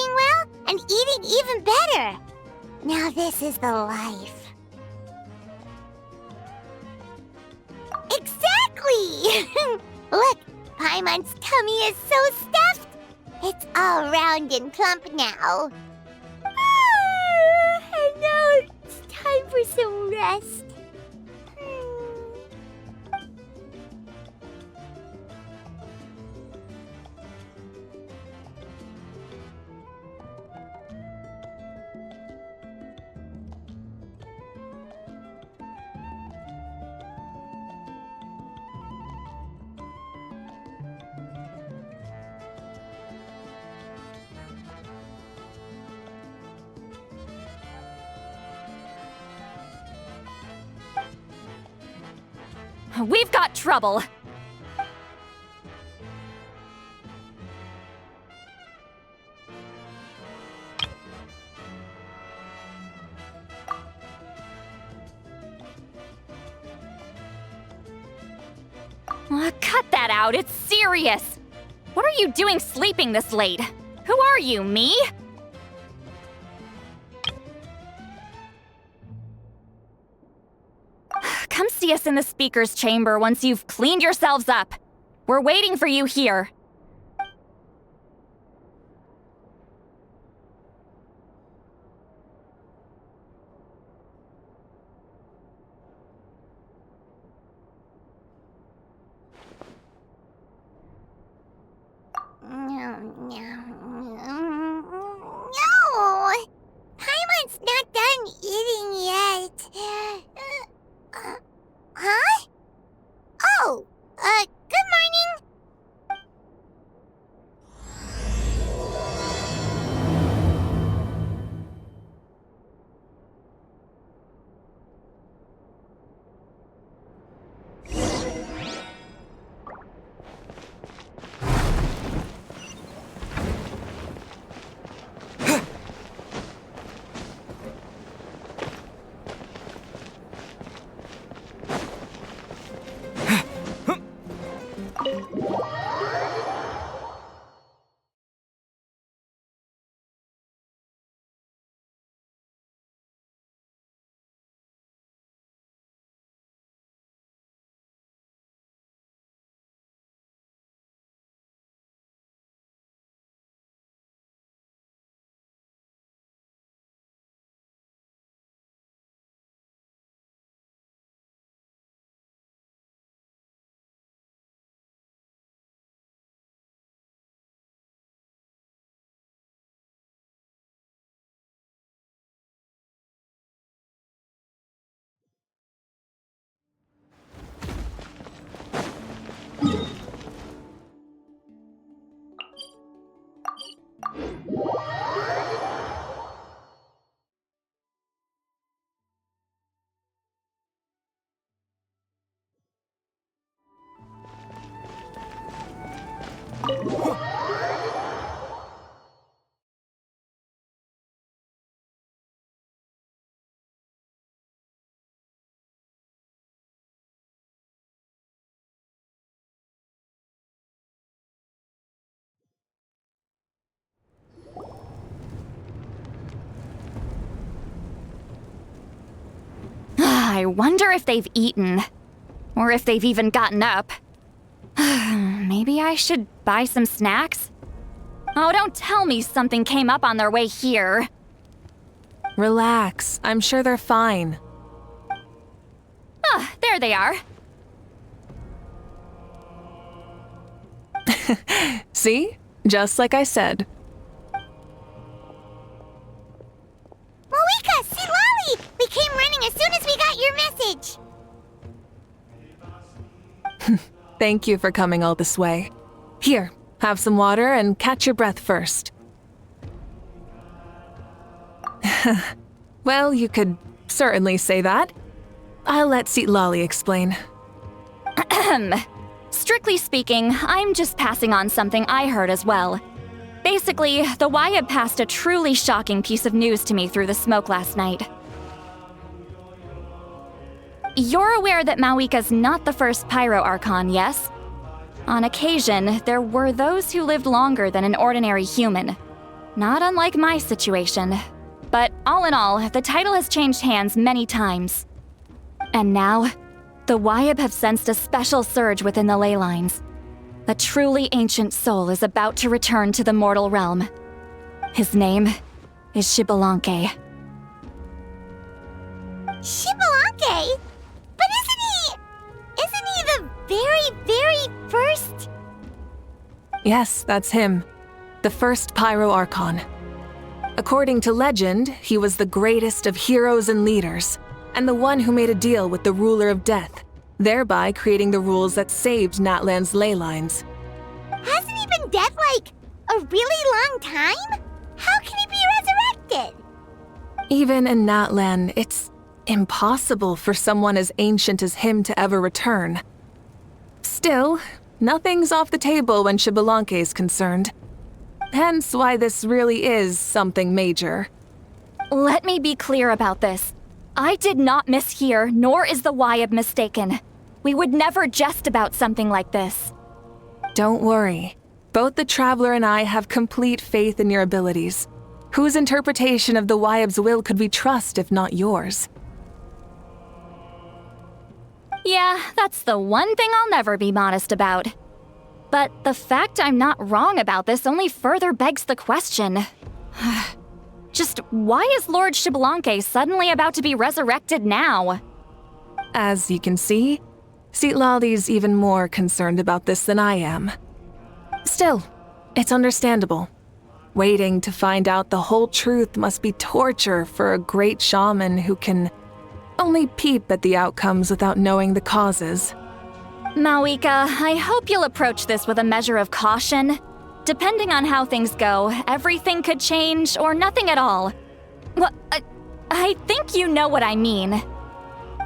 sleeping well, and eating even better. Now this is the life. Exactly! Look, Paimon's tummy is so stuffed. It's all round and plump now. And now it's time for some rest. We've got trouble. Cut that out, it's serious. What are you doing sleeping this late? Who are you, me? Come see us in the speaker's chamber once you've cleaned yourselves up. We're waiting for you here. No! Paimon's not done eating yet. Huh? Oh, good morning. I wonder if they've eaten. Or if they've even gotten up. Maybe I should buy some snacks? Oh, don't tell me something came up on their way here. Relax, I'm sure they're fine. Ah, there they are. See? Just like I said. Mavuika, Citlali! We came running as soon as we got your message. Thank you for coming all this way. Here, have some water and catch your breath first. Well, you could certainly say that. I'll let Citlali explain. Strictly speaking, I'm just passing on something I heard as well. Basically, the Wyatt passed a truly shocking piece of news to me through the smoke last night. You're aware that Mavuika's not the first Pyro Archon, yes? On occasion, there were those who lived longer than an ordinary human. Not unlike my situation. But all in all, the title has changed hands many times. And now, the Wyab have sensed a special surge within the ley lines. A truly ancient soul is about to return to the mortal realm. His name is Xbalanque. Xbalanque? But isn't he the very first? Yes, that's him. The first Pyro Archon. According to legend, he was the greatest of heroes and leaders, and the one who made a deal with the ruler of death, thereby creating the rules that saved Natlan's ley lines. Hasn't he been dead like a really long time? How can he be resurrected? Even in Natlan, it's impossible for someone as ancient as him to ever return. Still, nothing's off the table when Xbalanque is concerned. Hence why this really is something major. Let me be clear about this. I did not mishear, nor is the Wyab mistaken. We would never jest about something like this. Don't worry. Both the Traveler and I have complete faith in your abilities. Whose interpretation of the Wyab's will could we trust if not yours? Yeah, that's the one thing I'll never be modest about. But the fact I'm not wrong about this only further begs the question. Just why is Lord Xbalanque suddenly about to be resurrected now? As you can see, Citlali's even more concerned about this than I am. Still, it's understandable. Waiting to find out the whole truth must be torture for a great shaman who can only peep at the outcomes without knowing the causes. Mavuika, I hope you'll approach this with a measure of caution. Depending on how things go, everything could change or nothing at all. Well, I think you know what I mean.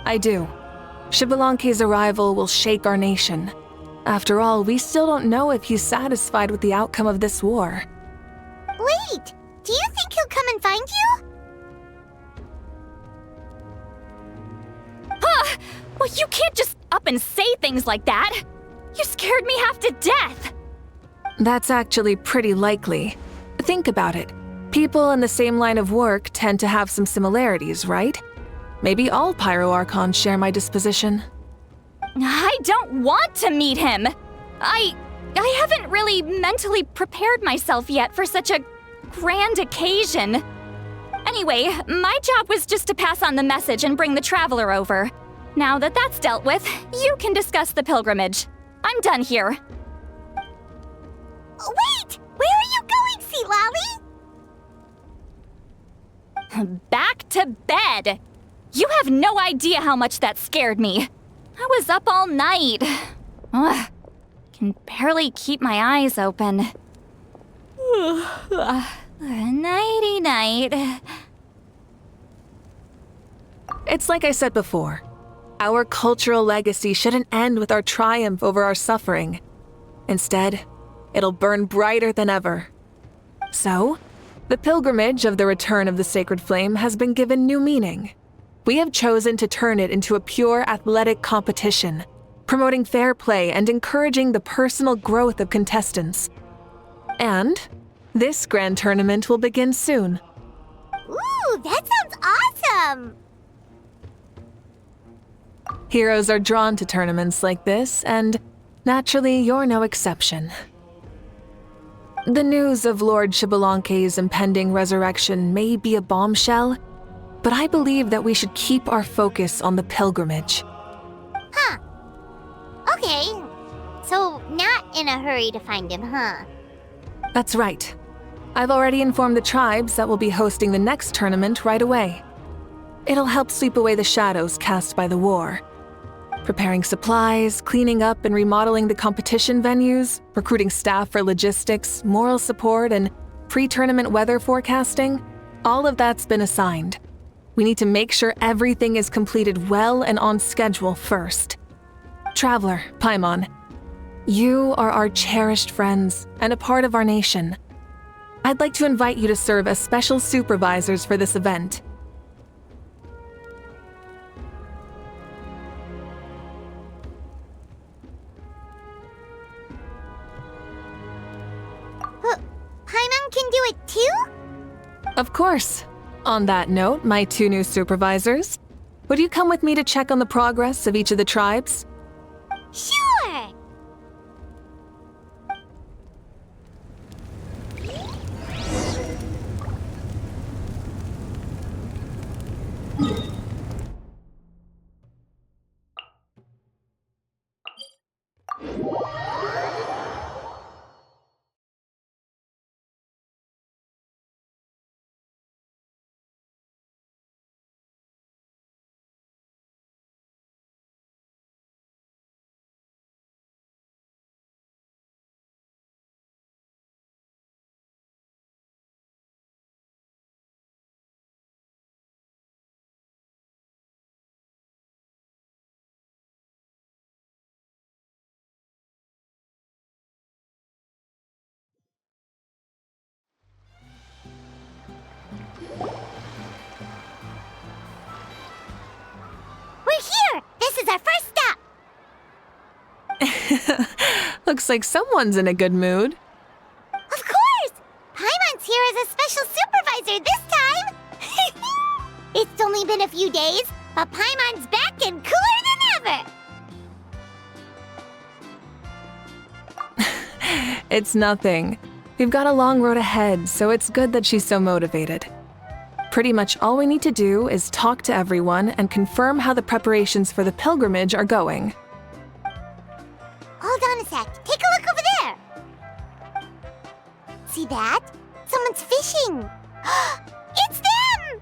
I do. Xbalanque's arrival will shake our nation. After all, we still don't know if he's satisfied with the outcome of this war. Wait, do you think he'll come and find you? Well, you can't just up and say things like that. You scared me half to death. That's actually pretty likely. Think about it. People in the same line of work tend to have some similarities, right? Maybe all Pyro Archons share my disposition. I don't want to meet him. I haven't really mentally prepared myself yet for such a grand occasion. Anyway, my job was just to pass on the message and bring the Traveler over. Now that that's dealt with, you can discuss the pilgrimage. I'm done here. Wait! Where are you going, Citlali? Back to bed! You have no idea how much that scared me. I was up all night. Ugh, can barely keep my eyes open. Nighty-night. It's like I said before. Our cultural legacy shouldn't end with our triumph over our suffering. Instead, it'll burn brighter than ever. So, the pilgrimage of the return of the sacred flame has been given new meaning. We have chosen to turn it into a pure athletic competition, promoting fair play and encouraging the personal growth of contestants. And this grand tournament will begin soon. Ooh, that sounds awesome! Heroes are drawn to tournaments like this, and naturally, you're no exception. The news of Lord Xbalanque's impending resurrection may be a bombshell, but I believe that we should keep our focus on the pilgrimage. Huh. Okay. So, not in a hurry to find him, huh? That's right. I've already informed the tribes that we'll be hosting the next tournament right away. It'll help sweep away the shadows cast by the war. Preparing supplies, cleaning up and remodeling the competition venues, recruiting staff for logistics, moral support, and pre-tournament weather forecasting, all of that's been assigned. We need to make sure everything is completed well and on schedule first. Traveler, Paimon, you are our cherished friends and a part of our nation. I'd like to invite you to serve as special supervisors for this event. Paimon can do it too? Of course. On that note, my 2 new supervisors, would you come with me to check on the progress of each of the tribes? Sure! We're here! This is our first stop! Looks like someone's in a good mood. Of course! Paimon's here as a special supervisor this time! It's only been a few days, but Paimon's back and cooler than ever! It's nothing. We've got a long road ahead, so it's good that she's so motivated. Pretty much all we need to do is talk to everyone and confirm how the preparations for the pilgrimage are going. Hold on a sec. Take a look over there! See that? Someone's fishing! It's them!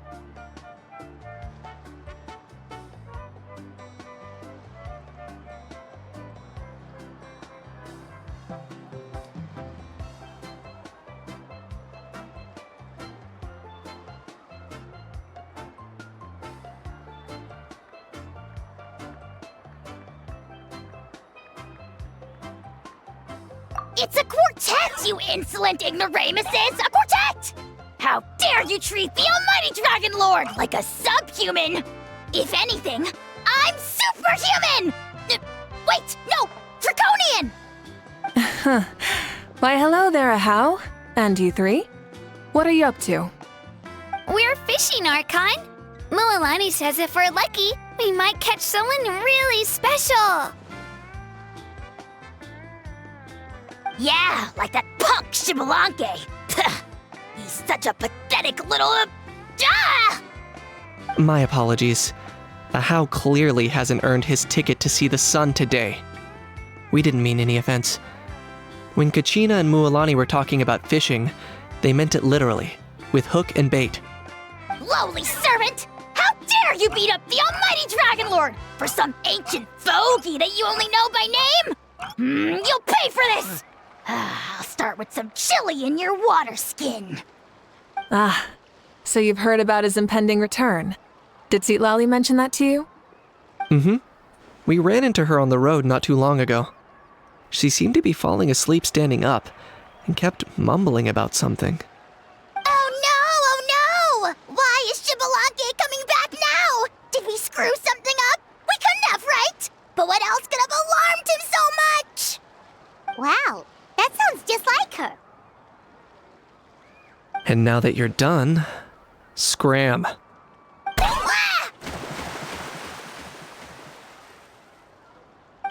It's a quartet, you insolent ignoramuses! A quartet! How dare you treat the almighty Dragon Lord like a subhuman! If anything, I'm superhuman! Wait, no! Draconian! Why, hello there, Ahau. And you 3? What are you up to? We're fishing, Archon. Mualani says if we're lucky, we might catch someone really special. Yeah, like that punk Xbalanque. He's such a pathetic little... My apologies. Ahau clearly hasn't earned his ticket to see the sun today. We didn't mean any offense. When Kachina and Mualani were talking about fishing, they meant it literally, with hook and bait. Lowly servant! How dare you beat up the almighty Dragon Lord for some ancient fogey that you only know by name? You'll pay for this! I'll start with some chili in your water skin. Ah, so you've heard about his impending return. Did Citlali mention that to you? Mm-hmm. We ran into her on the road not too long ago. She seemed to be falling asleep standing up, and kept mumbling about something. Oh no! Why is Xbalanque coming back now? Did we screw something up? We couldn't have, right? But what else could have alarmed him so much? Wow, that sounds just like her. And now that you're done, scram.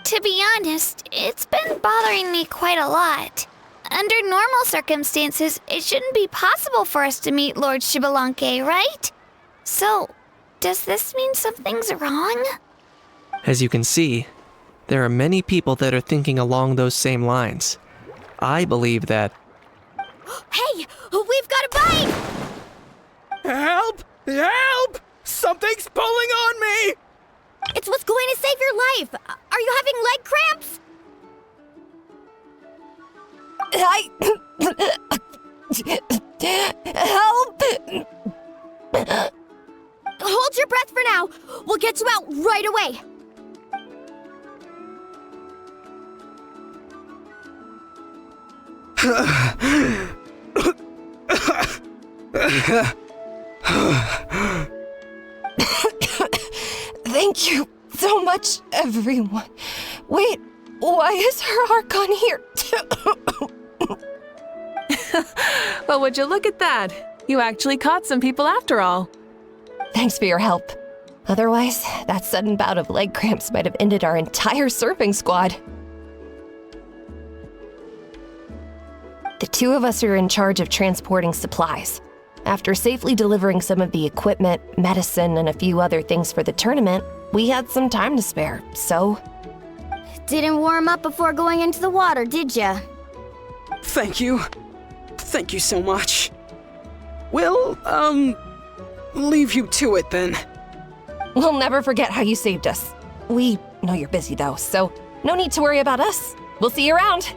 To be honest, it's been bothering me quite a lot. Under normal circumstances, it shouldn't be possible for us to meet Lord Xbalanque, right? So, does this mean something's wrong? As you can see, there are many people that are thinking along those same lines. I believe that... Hey, we've got a bite! Help! Help! Something's pulling on me! It's what's going to save your life. Are you having leg cramps? Help! Hold your breath for now. We'll get you out right away. Thank you so much, everyone. Wait, why is her Archon here? Well, would you look at that? You actually caught some people after all. Thanks for your help. Otherwise, that sudden bout of leg cramps might have ended our entire surfing squad. The two of us are in charge of transporting supplies. After safely delivering some of the equipment, medicine, and a few other things for the tournament, we had some time to spare, so... Didn't warm up before going into the water, did ya? Thank you. Thank you so much. We'll, leave you to it then. We'll never forget how you saved us. We know you're busy though, so no need to worry about us. We'll see you around.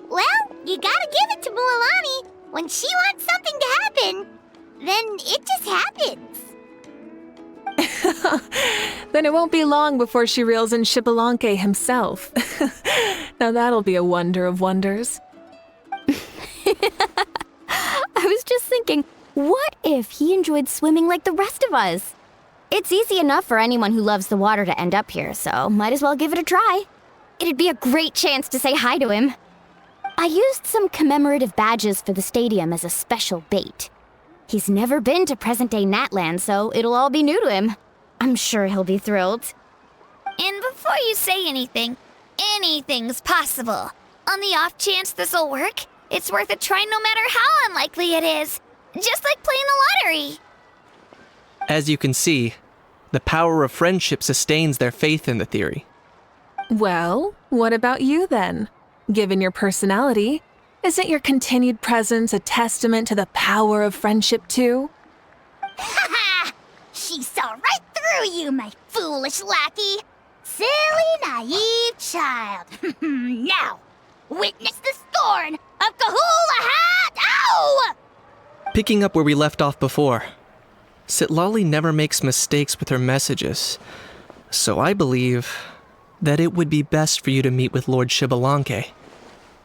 Well, you gotta give it to Mualani. When she wants something to happen, then it just happens. Then it won't be long before she reels in Xbalanque himself. Now that'll be a wonder of wonders. I was just thinking, what if he enjoyed swimming like the rest of us? It's easy enough for anyone who loves the water to end up here, so might as well give it a try. It'd be a great chance to say hi to him. I used some commemorative badges for the stadium as a special bait. He's never been to present-day Natland, so it'll all be new to him. I'm sure he'll be thrilled. And before you say anything, anything's possible. On the off chance this'll work, it's worth a try no matter how unlikely it is. Just like playing the lottery. As you can see, the power of friendship sustains their faith in the theory. Well, what about you then? Given your personality, isn't your continued presence a testament to the power of friendship too? Ha ha! She saw right through you, my foolish lackey. Silly, naive child. Now, witness the scorn of Kahula Hat! Ow! Picking up where we left off before, Citlali never makes mistakes with her messages, so I believe that it would be best for you to meet with Lord Xbalanque.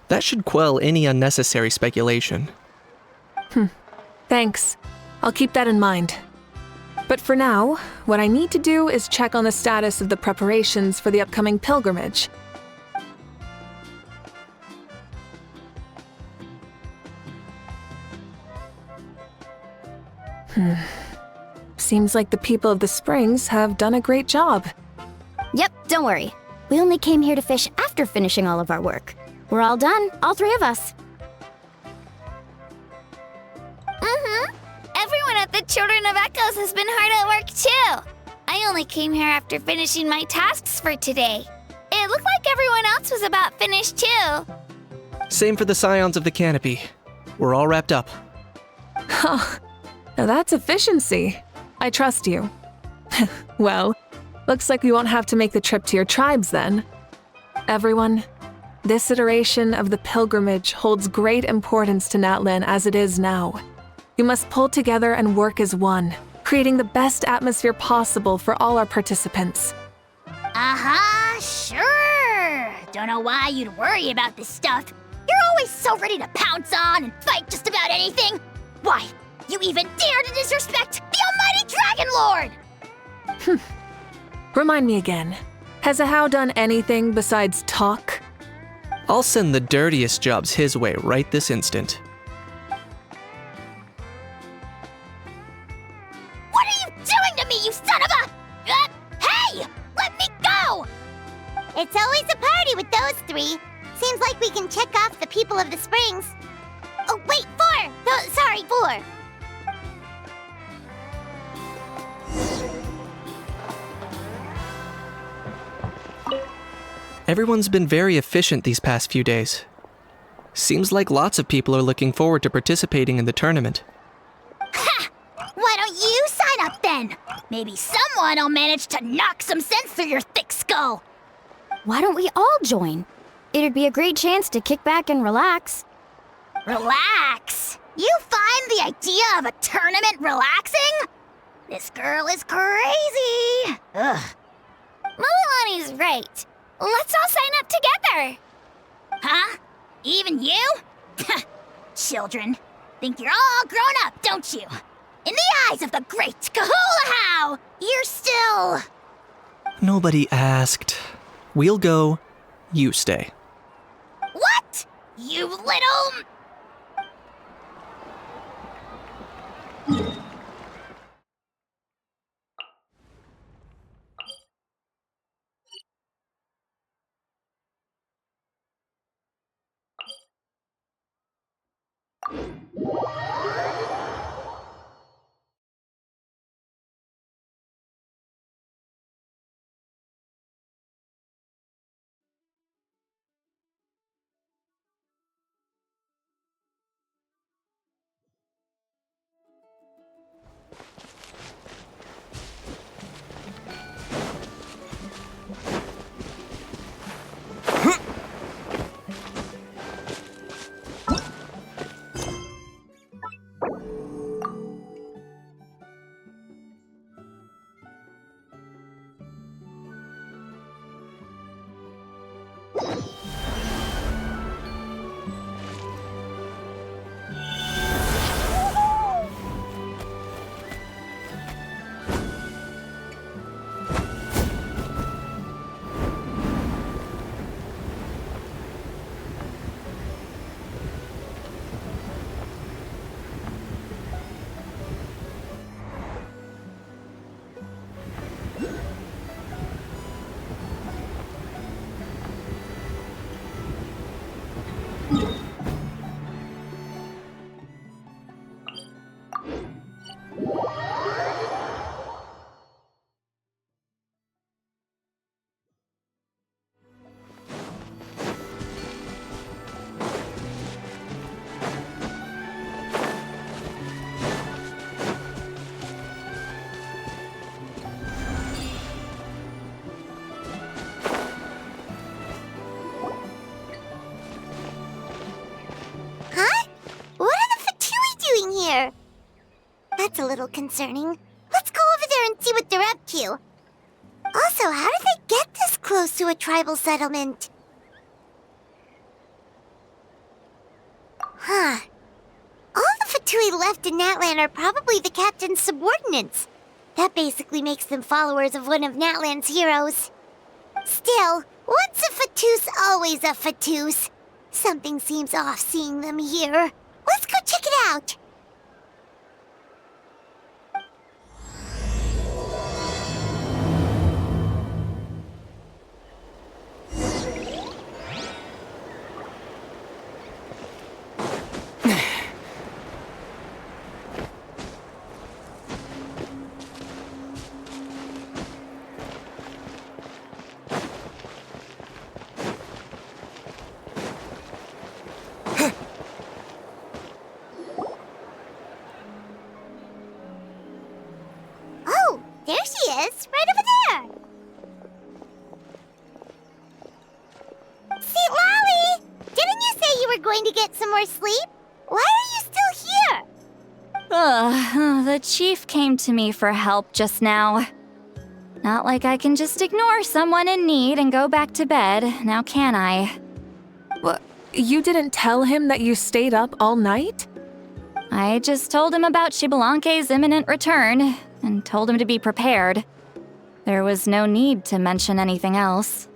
That should quell any unnecessary speculation. Thanks. I'll keep that in mind. But for now, what I need to do is check on the status of the preparations for the upcoming pilgrimage. Seems like the people of the Springs have done a great job. Yep, don't worry. We only came here to fish after finishing all of our work. We're all done, all three of us. Everyone at the Children of Echoes has been hard at work too. I only came here after finishing my tasks for today. It looked like everyone else was about finished too. Same for the Scions of the Canopy. We're all wrapped up. Now that's efficiency. I trust you. Well, looks like we won't have to make the trip to your tribes then. Everyone, this iteration of the pilgrimage holds great importance to Natlan as it is now. We must pull together and work as one, creating the best atmosphere possible for all our participants. Sure. Don't know why you'd worry about this stuff. You're always so ready to pounce on and fight just about anything. Why, you even dare to disrespect the almighty Dragon Lord! Remind me again, has Ahau done anything besides talk? I'll send the dirtiest jobs his way right this instant. What are you doing to me, you son of a... hey! Let me go! It's always a party with those three. Seems like we can check off the people of the Springs. Oh, wait, four! Sorry, four. Everyone's been very efficient these past few days. Seems like lots of people are looking forward to participating in the tournament. Ha! Why don't you sign up then? Maybe someone will manage to knock some sense through your thick skull. Why don't we all join? It'd be a great chance to kick back and relax. Relax? You find the idea of a tournament relaxing? This girl is crazy. Ugh. Mualani's right. Let's all sign up together. Huh? Even you? Children, think you're all grown up, don't you? In the eyes of the great Kahula, you're still... Nobody asked. We'll go. You stay. What? You little... a little concerning. Let's go over there and see what they're up to. Also, how did they get this close to a tribal settlement? Huh. All the Fatui left in Natlan are probably the captain's subordinates. That basically makes them followers of one of Natlan's heroes. Still, once a Fatus, always a Fatus. Something seems off seeing them here. Let's go check it out. There she is, right over there! Citlali! Didn't you say you were going to get some more sleep? Why are you still here? The chief came to me for help just now. Not like I can just ignore someone in need and go back to bed, now can I? What? You didn't tell him that you stayed up all night? I just told him about Xbalanque's imminent return, and told him to be prepared. There was no need to mention anything else.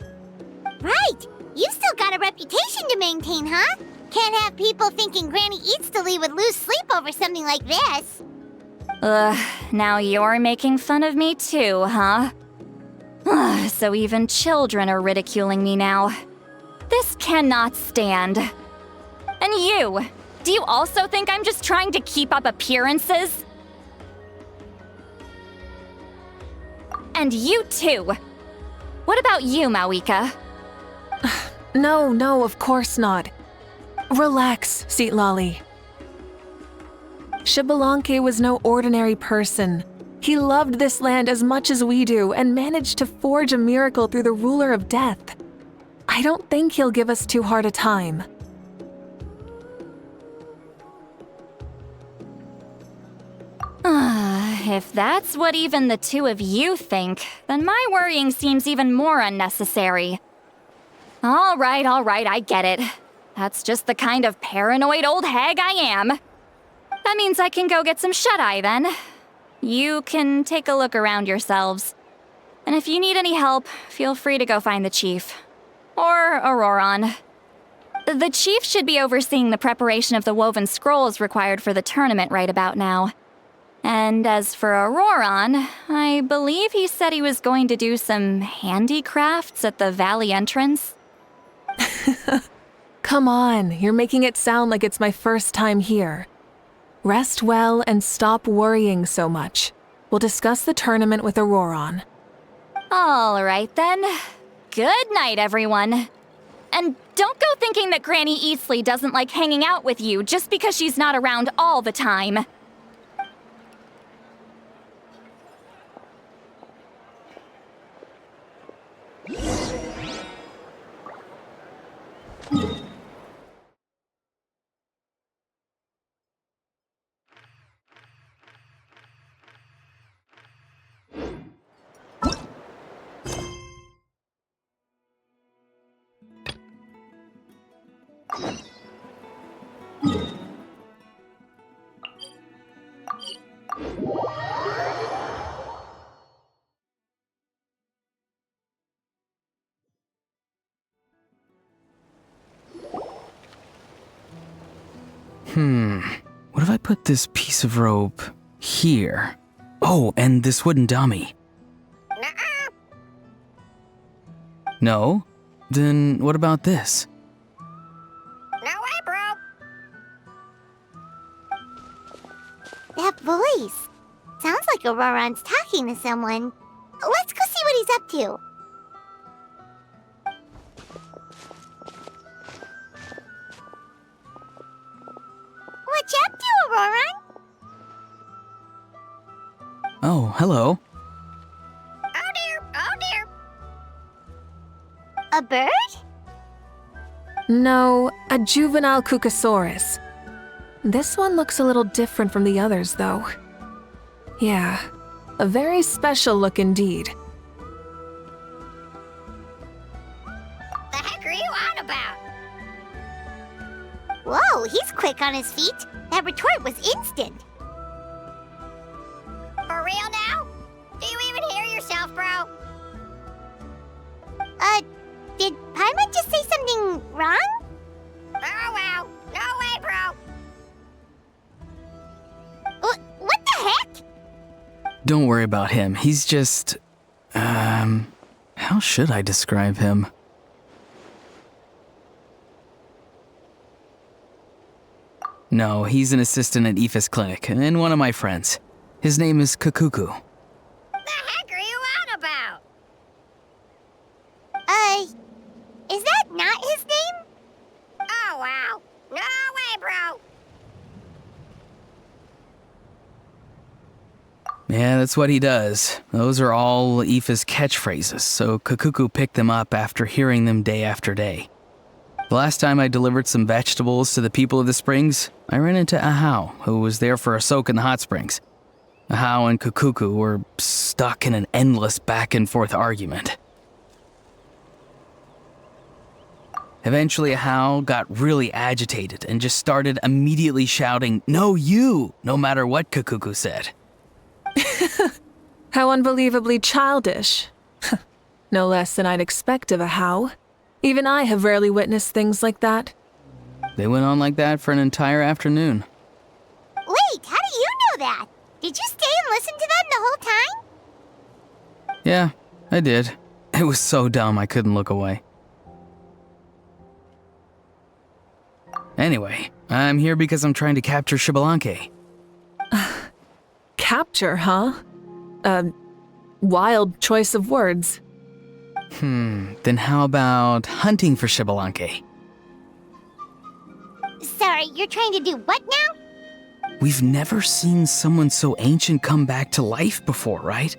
Right! You still got a reputation to maintain, huh? Can't have people thinking Granny Citlali would lose sleep over something like this. Now you're making fun of me too, huh? So even children are ridiculing me now. This cannot stand. And you! Do you also think I'm just trying to keep up appearances? And you too! What about you, Mavuika? No, of course not. Relax, Citlali. Xbalanque was no ordinary person. He loved this land as much as we do and managed to forge a miracle through the ruler of death. I don't think he'll give us too hard a time. If that's what even the two of you think, then my worrying seems even more unnecessary. All right, I get it. That's just the kind of paranoid old hag I am. That means I can go get some shut-eye then. You can take a look around yourselves. And if you need any help, feel free to go find the chief. Or Auroron. The chief should be overseeing the preparation of the woven scrolls required for the tournament right about now. And as for Auroron, I believe he said he was going to do some handicrafts at the valley entrance. Come on, you're making it sound like it's my first time here. Rest well and stop worrying so much. We'll discuss the tournament with Auroron. All right then. Good night, everyone. And don't go thinking that Granny Citlali doesn't like hanging out with you just because she's not around all the time. What if I put this piece of rope here? Oh, and this wooden dummy. Nuh-uh. No? Then what about this? No way, bro. That voice. Sounds like Auroron's talking to someone. Let's go see what he's up to. What you up to, Auroron? Oh, hello. Oh dear. A bird? No, a juvenile Cucasaurus. This one looks a little different from the others, though. Yeah, a very special look indeed. The heck are you on about? Whoa, he's quick on his feet. That retort was instant. For real now? Do you even hear yourself, bro? Did Paimon just say something wrong? Oh, wow. No way, bro. What the heck? Don't worry about him. He's just... how should I describe him? No, he's an assistant at Aoife's clinic, and one of my friends. His name is Kakuku. The heck are you on about? Is that not his name? Oh, wow. No way, bro. Yeah, that's what he does. Those are all Aoife's catchphrases, so Kakuku picked them up after hearing them day after day. The last time I delivered some vegetables to the people of the springs, I ran into Ahau, who was there for a soak in the hot springs. Ahau and Kakuku were stuck in an endless back-and-forth argument. Eventually, Ahau got really agitated and just started immediately shouting, "No, you!" no matter what Kakuku said. How unbelievably childish. No less than I'd expect of a How. Even I have rarely witnessed things like that. They went on like that for an entire afternoon. Wait, how do you know that? Did you stay and listen to them the whole time? Yeah, I did. It was so dumb I couldn't look away. Anyway, I'm here because I'm trying to capture Xbalanque. Capture, huh? Wild choice of words. Then how about hunting for Xbalanque? Sorry, you're trying to do what now? We've never seen someone so ancient come back to life before, right?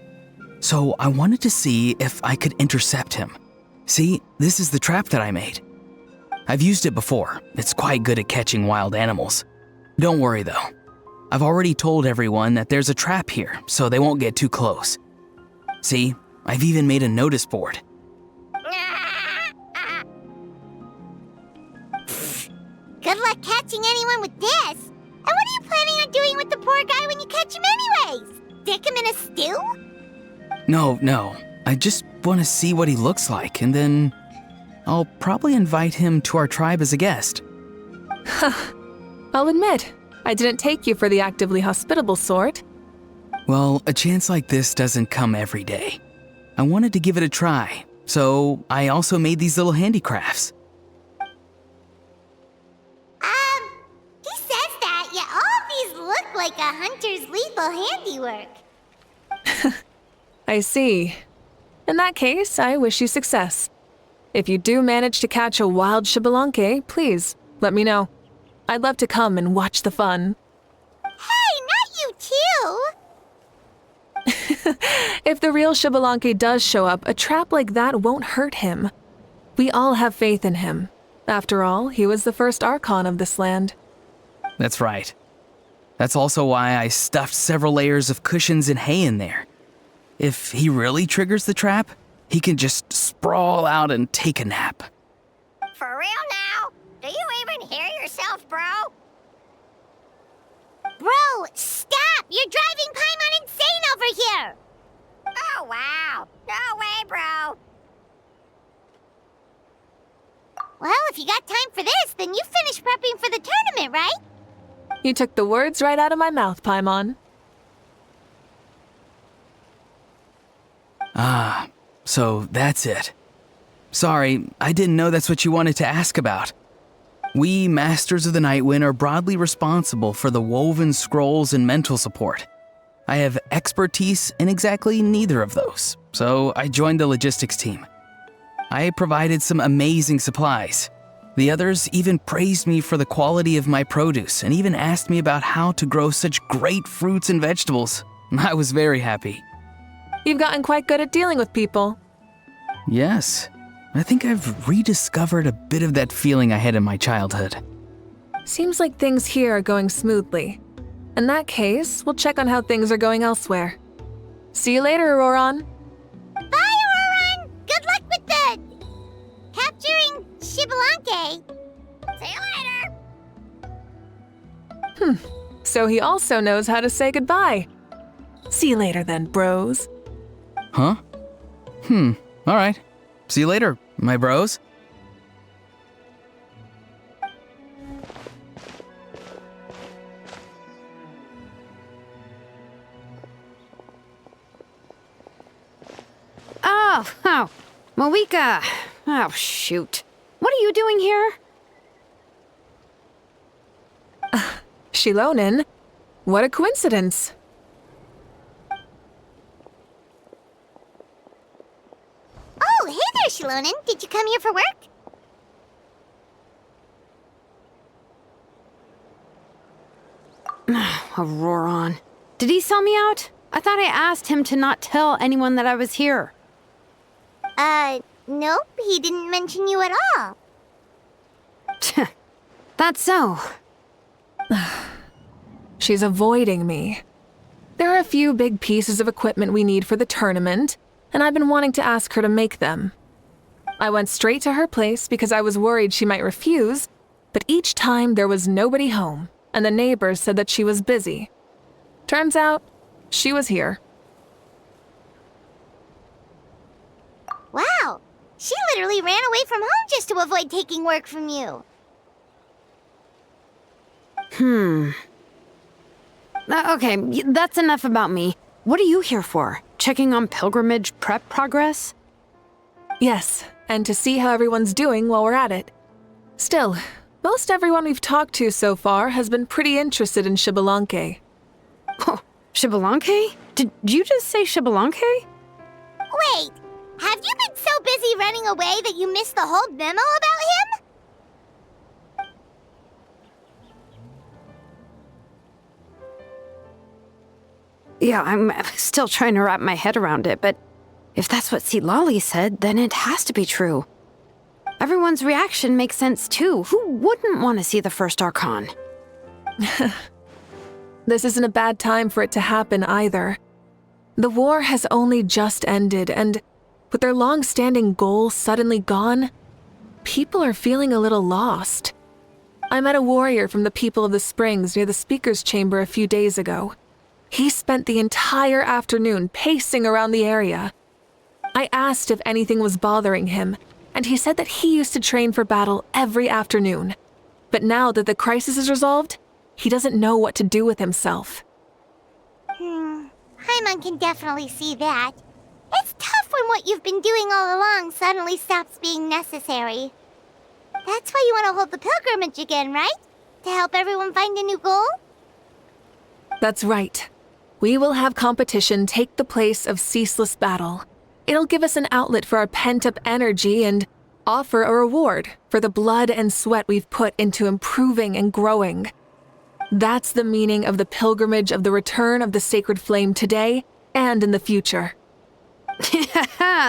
So I wanted to see if I could intercept him. See, this is the trap that I made. I've used it before. It's quite good at catching wild animals. Don't worry though. I've already told everyone that there's a trap here, so they won't get too close. See, I've even made a notice board. Good luck catching anyone with this. And what are you planning on doing with the poor guy when you catch him anyways? Stick him in a stew? No. I just want to see what he looks like, and then I'll probably invite him to our tribe as a guest. I'll admit, I didn't take you for the actively hospitable sort. Well, a chance like this doesn't come every day. I wanted to give it a try, so I also made these little handicrafts. He says that, yet all of these look like a hunter's lethal handiwork. I see. In that case, I wish you success. If you do manage to catch a wild Xbalanque, please, let me know. I'd love to come and watch the fun. Hey, not you too! If the real Xbalanque does show up, a trap like that won't hurt him. We all have faith in him. After all, he was the first Archon of this land. That's right. That's also why I stuffed several layers of cushions and hay in there. If he really triggers the trap, he can just sprawl out and take a nap. For real now? Do you even hear yourself, bro? Bro, stop! You're driving Paimon insane over here! Oh, wow. No way, bro. Well, if you got time for this, then you finished prepping for the tournament, right? You took the words right out of my mouth, Paimon. Ah, so that's it. Sorry, I didn't know that's what you wanted to ask about. We Masters of the Nightwind are broadly responsible for the woven scrolls and mental support. I have expertise in exactly neither of those, so I joined the logistics team. I provided some amazing supplies. The others even praised me for the quality of my produce and even asked me about how to grow such great fruits and vegetables. I was very happy. You've gotten quite good at dealing with people. Yes, I think I've rediscovered a bit of that feeling I had in my childhood. Seems like things here are going smoothly. In that case, we'll check on how things are going elsewhere. See you later, Auroron. Bye, Auroron! Good luck with the... capturing Xbalanque. See you later! So he also knows how to say goodbye. See you later then, bros. Huh? All right. See you later, my bros. Oh, Mavuika. Oh, shoot. What are you doing here? Shilonin, what a coincidence. Oh, hey there, Shilonin. Did you come here for work? Auroron. Did he sell me out? I thought I asked him to not tell anyone that I was here. Nope, he didn't mention you at all. That's so. She's avoiding me. There are a few big pieces of equipment we need for the tournament, and I've been wanting to ask her to make them. I went straight to her place because I was worried she might refuse, but each time there was nobody home, and the neighbors said that she was busy. Turns out, she was here. Wow, she literally ran away from home just to avoid taking work from you. Okay, that's enough about me. What are you here for? Checking on pilgrimage prep progress? Yes, and to see how everyone's doing while we're at it. Still, most everyone we've talked to so far has been pretty interested in Xbalanque. Oh, Xbalanque? Did you just say Xbalanque? Wait, have you been so busy running away that you missed the whole memo about him? Yeah, I'm still trying to wrap my head around it, but if that's what Citlali said, then it has to be true. Everyone's reaction makes sense too. Who wouldn't want to see the first Archon? This isn't a bad time for it to happen either. The war has only just ended, and with their long-standing goal suddenly gone, people are feeling a little lost. I met a warrior from the People of the Springs near the speaker's chamber a few days ago. He spent the entire afternoon pacing around the area. I asked if anything was bothering him, and he said that he used to train for battle every afternoon. But now that the crisis is resolved, he doesn't know what to do with himself. Paimon can definitely see that. It's tough when what you've been doing all along suddenly stops being necessary. That's why you want to hold the pilgrimage again, right? To help everyone find a new goal? That's right. We will have competition take the place of ceaseless battle. It'll give us an outlet for our pent-up energy and offer a reward for the blood and sweat we've put into improving and growing. That's the meaning of the pilgrimage of the return of the sacred flame today and in the future.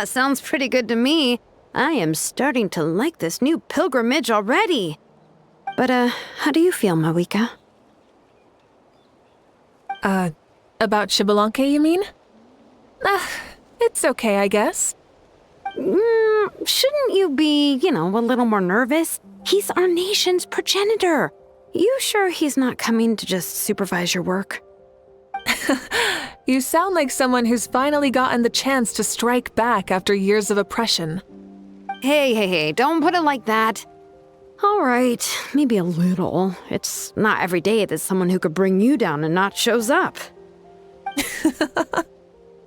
Sounds pretty good to me. I am starting to like this new pilgrimage already. But, how do you feel, Mavuika? About Xbalanque, you mean? It's okay, I guess. Shouldn't you be, a little more nervous? He's our nation's progenitor. You sure he's not coming to just supervise your work? You sound like someone who's finally gotten the chance to strike back after years of oppression. Hey, don't put it like that. All right, maybe a little. It's not every day that someone who could bring you down a notch shows up.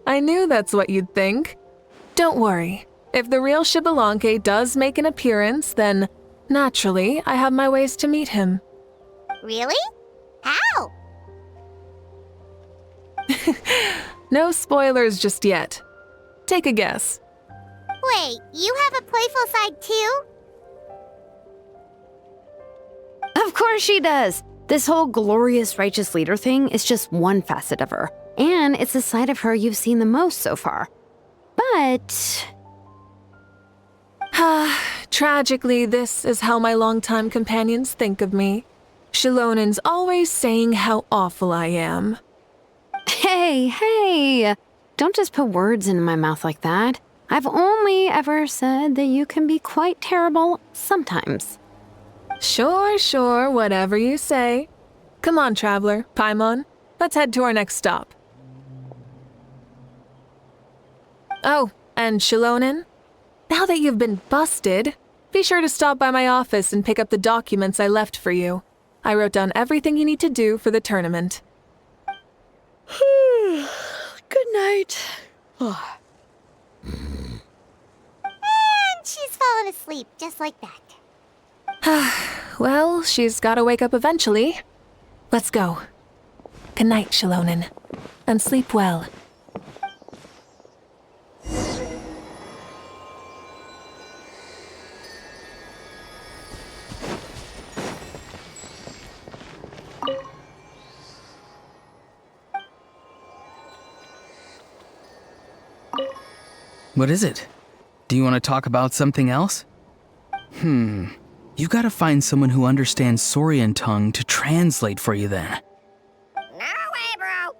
I knew that's what you'd think. Don't worry. If the real Xbalanque does make an appearance, then, naturally, I have my ways to meet him. Really? How? No spoilers just yet. Take a guess. Wait, you have a playful side too? Of course she does. This whole glorious righteous leader thing is just one facet of her. And it's the side of her you've seen the most so far. But... Tragically, this is how my longtime companions think of me. Shalonen's always saying how awful I am. Hey! Don't just put words into my mouth like that. I've only ever said that you can be quite terrible sometimes. Sure, whatever you say. Come on, traveler, Paimon. Let's head to our next stop. Oh, and Shalonen, now that you've been busted, be sure to stop by my office and pick up the documents I left for you. I wrote down everything you need to do for the tournament. Good night. And she's fallen asleep just like that. Well, she's gotta wake up eventually. Let's go. Good night, Shalonen. And sleep well. What is it? Do you want to talk about something else? You gotta find someone who understands Saurian tongue to translate for you then. No way, bro.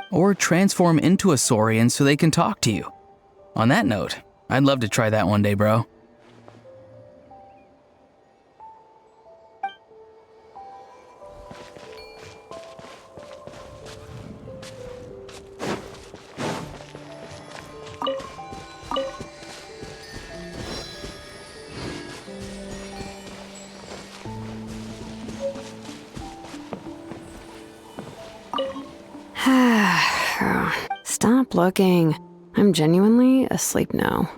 Or transform into a Saurian so they can talk to you. On that note, I'd love to try that one day, bro. Stop looking. I'm genuinely asleep now.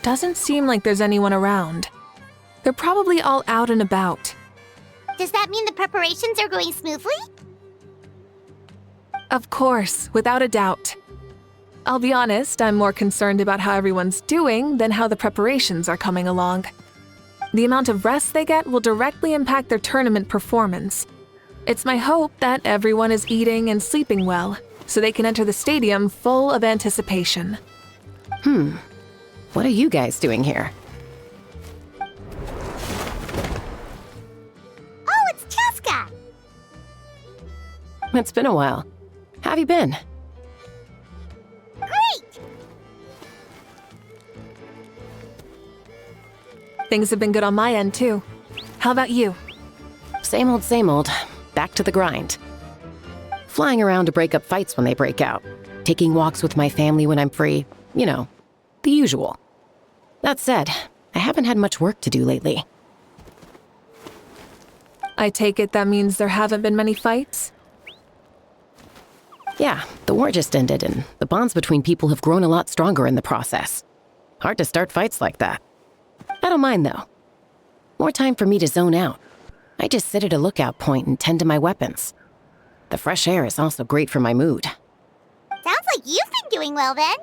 Doesn't seem like there's anyone around. They're probably all out and about. Does that mean the preparations are going smoothly? Of course, without a doubt. I'll be honest, I'm more concerned about how everyone's doing than how the preparations are coming along. The amount of rest they get will directly impact their tournament performance. It's my hope that everyone is eating and sleeping well, so they can enter the stadium full of anticipation. What are you guys doing here? Oh, it's Cheska! It's been a while. How have you been? Great! Things have been good on my end, too. How about you? Same old. Back to the grind. Flying around to break up fights when they break out. Taking walks with my family when I'm free. You know, the usual. That said, I haven't had much work to do lately. I take it that means there haven't been many fights? Yeah, the war just ended, and the bonds between people have grown a lot stronger in the process. Hard to start fights like that. I don't mind, though. More time for me to zone out. I just sit at a lookout point and tend to my weapons. The fresh air is also great for my mood. Sounds like you've been doing well then.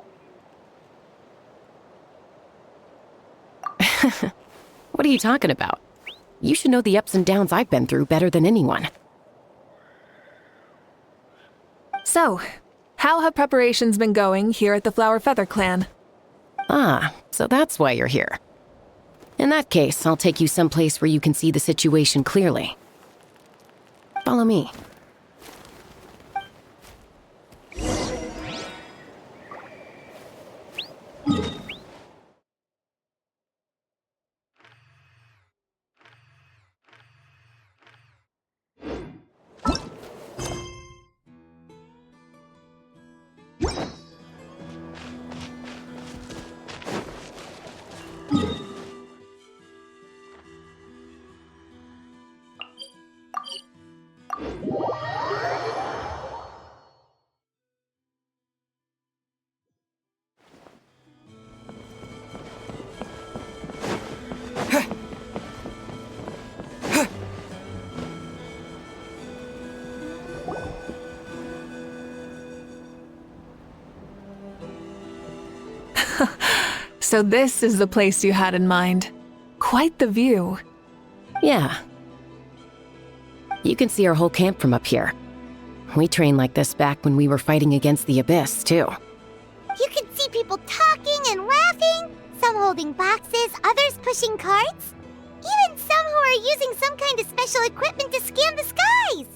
What are you talking about? You should know the ups and downs I've been through better than anyone. So, how have preparations been going here at the Flower Feather Clan? Ah, so that's why you're here. In that case, I'll take you someplace where you can see the situation clearly. Follow me. So this is the place you had in mind. Quite the view. Yeah. You can see our whole camp from up here. We trained like this back when we were fighting against the Abyss, too. You can see people talking and laughing, some holding boxes, others pushing carts. Even some who are using some kind of special equipment to scan the skies.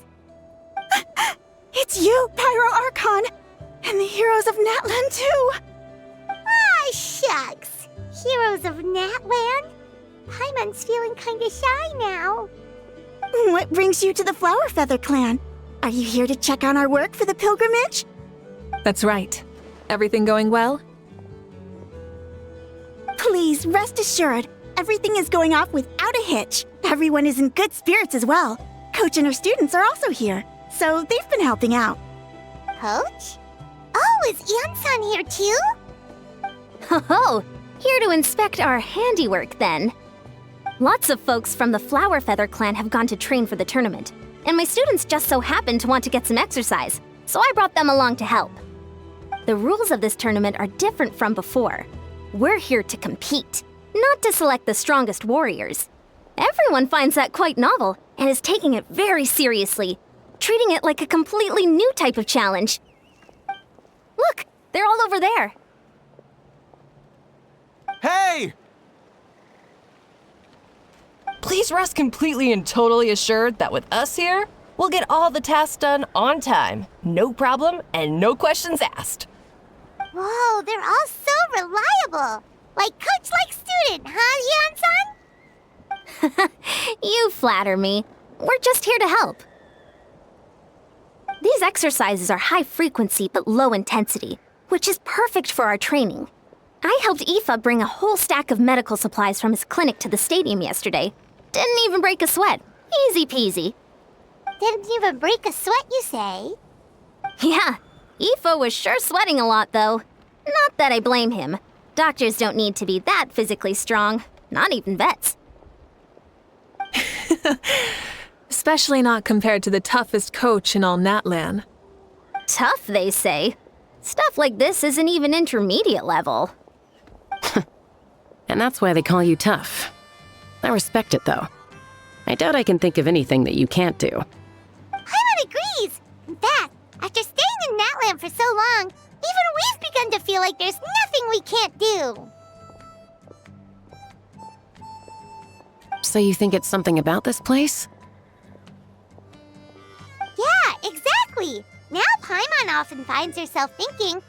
It's you, Pyro Archon! And the heroes of Natlan, too! Ah, shucks. Heroes of Natlan? Paimon's feeling kinda shy now. What brings you to the Flower Feather Clan? Are you here to check on our work for the pilgrimage? That's right. Everything going well? Please, rest assured, everything is going off without a hitch. Everyone is in good spirits as well. Coach and her students are also here, so they've been helping out. Coach? Oh, is Ian-san here too? Oh, here to inspect our handiwork then. Lots of folks from the Flower Feather Clan have gone to train for the tournament, and my students just so happened to want to get some exercise, so I brought them along to help. The rules of this tournament are different from before. We're here to compete, not to select the strongest warriors. Everyone finds that quite novel and is taking it very seriously, treating it like a completely new type of challenge. Look, they're all over there. Hey! Please rest completely and totally assured that with us here, we'll get all the tasks done on time. No problem and no questions asked. Whoa, they're all so reliable. Like coach, like student, huh, Ian-san? You flatter me. We're just here to help. These exercises are high frequency but low intensity, which is perfect for our training. I helped Aoife bring a whole stack of medical supplies from his clinic to the stadium yesterday. Didn't even break a sweat. Easy peasy. Didn't even break a sweat, you say? Yeah, Aoife was sure sweating a lot, though. Not that I blame him. Doctors don't need to be that physically strong. Not even vets. Especially not compared to the toughest coach in all Natlan. Tough, they say. Stuff like this isn't even intermediate level. And that's why they call you tough. I respect it, though. I doubt I can think of anything that you can't do. Paimon agrees. In fact, after staying in Natlan for so long, even we've begun to feel like there's nothing we can't do. So you think it's something about this place? Yeah, exactly. Now Paimon often finds herself thinking,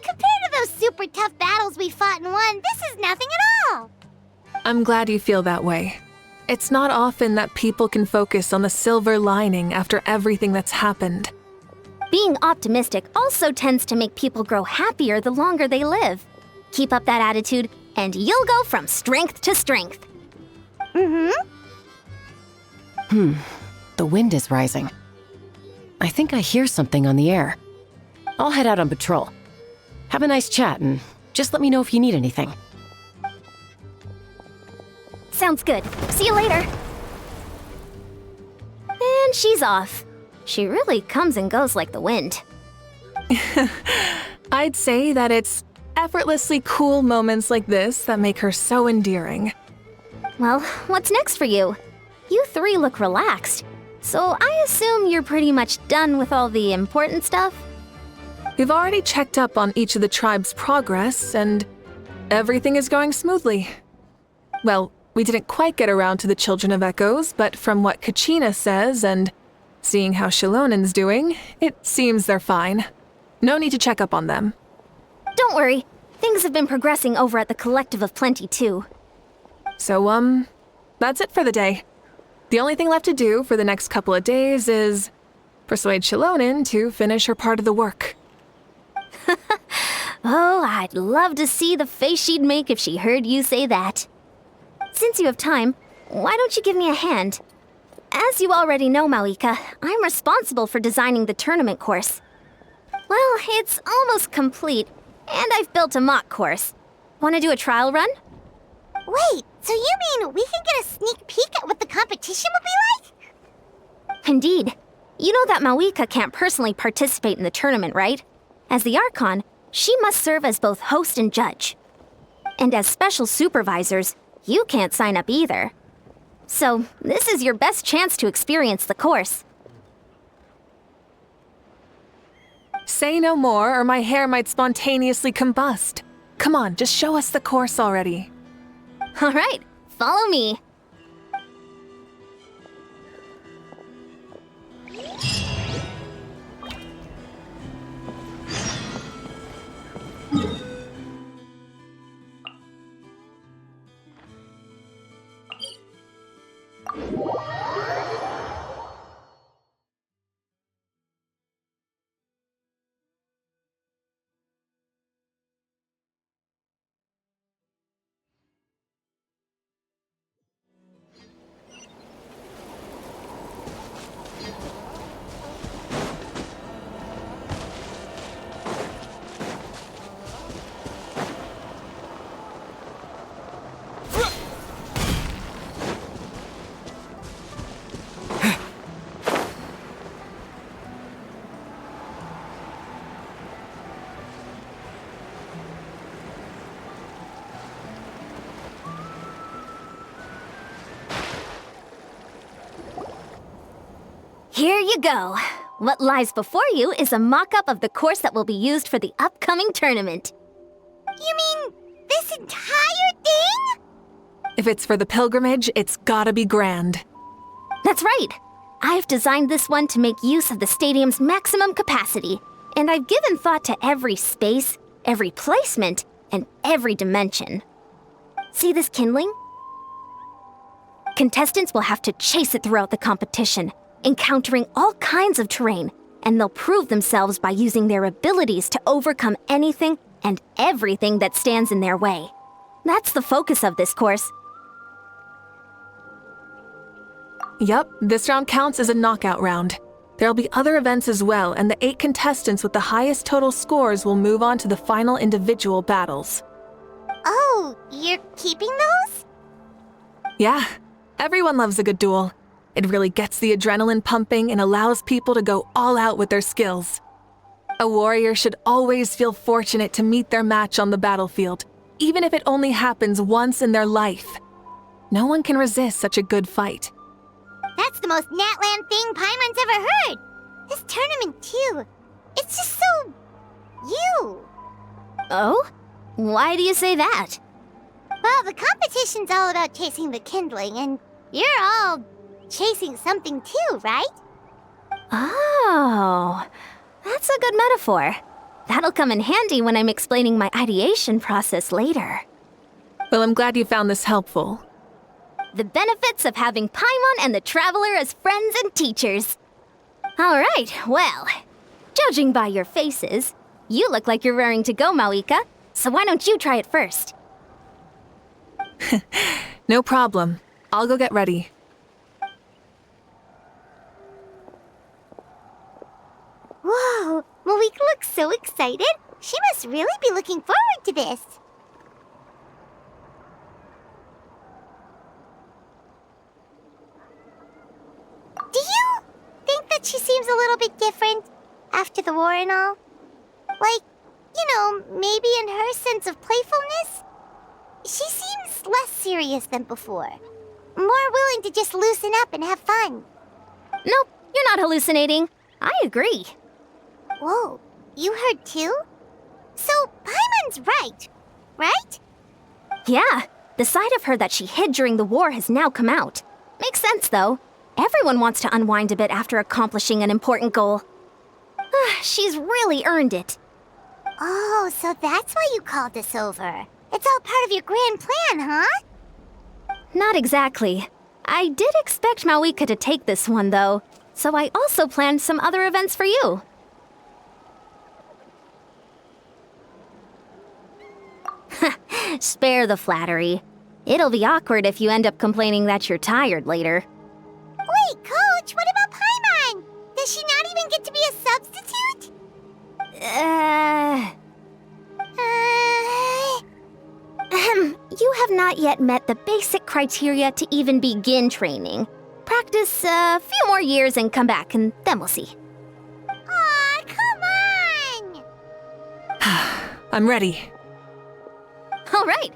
compared to those super tough battles we fought and won, this is nothing at all. I'm glad you feel that way. It's not often that people can focus on the silver lining after everything that's happened. Being optimistic also tends to make people grow happier the longer they live. Keep up that attitude, and you'll go from strength to strength. The wind is rising. I think I hear something on the air. I'll head out on patrol. Have a nice chat, and just let me know if you need anything. Sounds good. See you later. And she's off. She really comes and goes like the wind. I'd say that it's effortlessly cool moments like this that make her so endearing. Well, what's next for you? You three look relaxed. So I assume you're pretty much done with all the important stuff? We've already checked up on each of the tribe's progress, and everything is going smoothly. Well, we didn't quite get around to the Children of Echoes, but from what Kachina says and seeing how Shilonen's doing, it seems they're fine. No need to check up on them. Don't worry. Things have been progressing over at the Collective of Plenty, too. So, that's it for the day. The only thing left to do for the next couple of days is persuade Shilonen to finish her part of the work. Oh, I'd love to see the face she'd make if she heard you say that. Since you have time, why don't you give me a hand? As you already know, Mavuika, I'm responsible for designing the tournament course. Well, it's almost complete, and I've built a mock course. Want to do a trial run? Wait, so you mean we can get a sneak peek at what the competition would be like? Indeed. You know that Mavuika can't personally participate in the tournament, right? As the Archon, she must serve as both host and judge. And as special supervisors, you can't sign up either. So, this is your best chance to experience the course. Say no more, or my hair might spontaneously combust. Come on, just show us the course already. All right, follow me. Here you go. What lies before you is a mock-up of the course that will be used for the upcoming tournament. You mean this entire thing? If it's for the pilgrimage, it's gotta be grand. That's right. I've designed this one to make use of the stadium's maximum capacity, and I've given thought to every space, every placement, and every dimension. See this kindling? Contestants will have to chase it throughout the competition, encountering all kinds of terrain, and they'll prove themselves by using their abilities to overcome anything and everything that stands in their way. That's the focus of this course. Yup, this round counts as a knockout round. There'll be other events as well, and the 8 contestants with the highest total scores will move on to the final individual battles. Oh, you're keeping those? Yeah, everyone loves a good duel. It really gets the adrenaline pumping and allows people to go all out with their skills. A warrior should always feel fortunate to meet their match on the battlefield, even if it only happens once in their life. No one can resist such a good fight. That's the most Natland thing Paimon's ever heard. This tournament, too. It's just so... you. Oh? Why do you say that? Well, the competition's all about chasing the kindling, and you're all chasing something too, right? Oh, that's a good metaphor. That'll come in handy when I'm explaining my ideation process later. Well, I'm glad you found this helpful. The benefits of having Paimon and the Traveler as friends and teachers. All right, well, judging by your faces, you look like you're raring to go, Mavuika, so why don't you try it first? No problem. I'll go get ready. Whoa, Mavuika looks so excited. She must really be looking forward to this. Do you think that she seems a little bit different after the war and all? Like, you know, maybe in her sense of playfulness? She seems less serious than before. More willing to just loosen up and have fun. Nope, you're not hallucinating. I agree. Whoa, you heard too? So, Paimon's right? Yeah, the side of her that she hid during the war has now come out. Makes sense, though. Everyone wants to unwind a bit after accomplishing an important goal. She's really earned it. Oh, so that's why you called us over. It's all part of your grand plan, huh? Not exactly. I did expect Mavuika to take this one, though, so I also planned some other events for you. Spare the flattery. It'll be awkward if you end up complaining that you're tired later. Wait, Coach, what about Paimon? Does she not even get to be a substitute? You have not yet met the basic criteria to even begin training. Practice a few more years and come back, and then we'll see. Aw, come on! I'm ready. All right,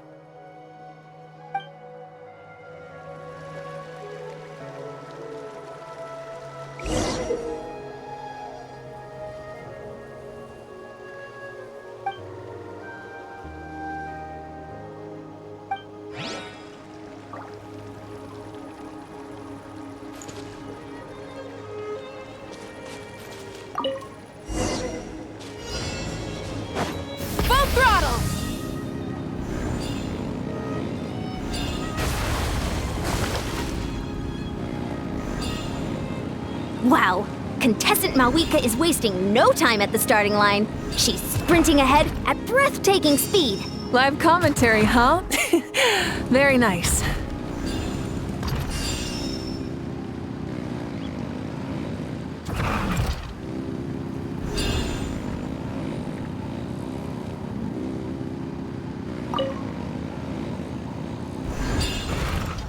Wow, contestant Mavuika is wasting no time at the starting line. She's sprinting ahead at breathtaking speed. Live commentary, huh? Very nice.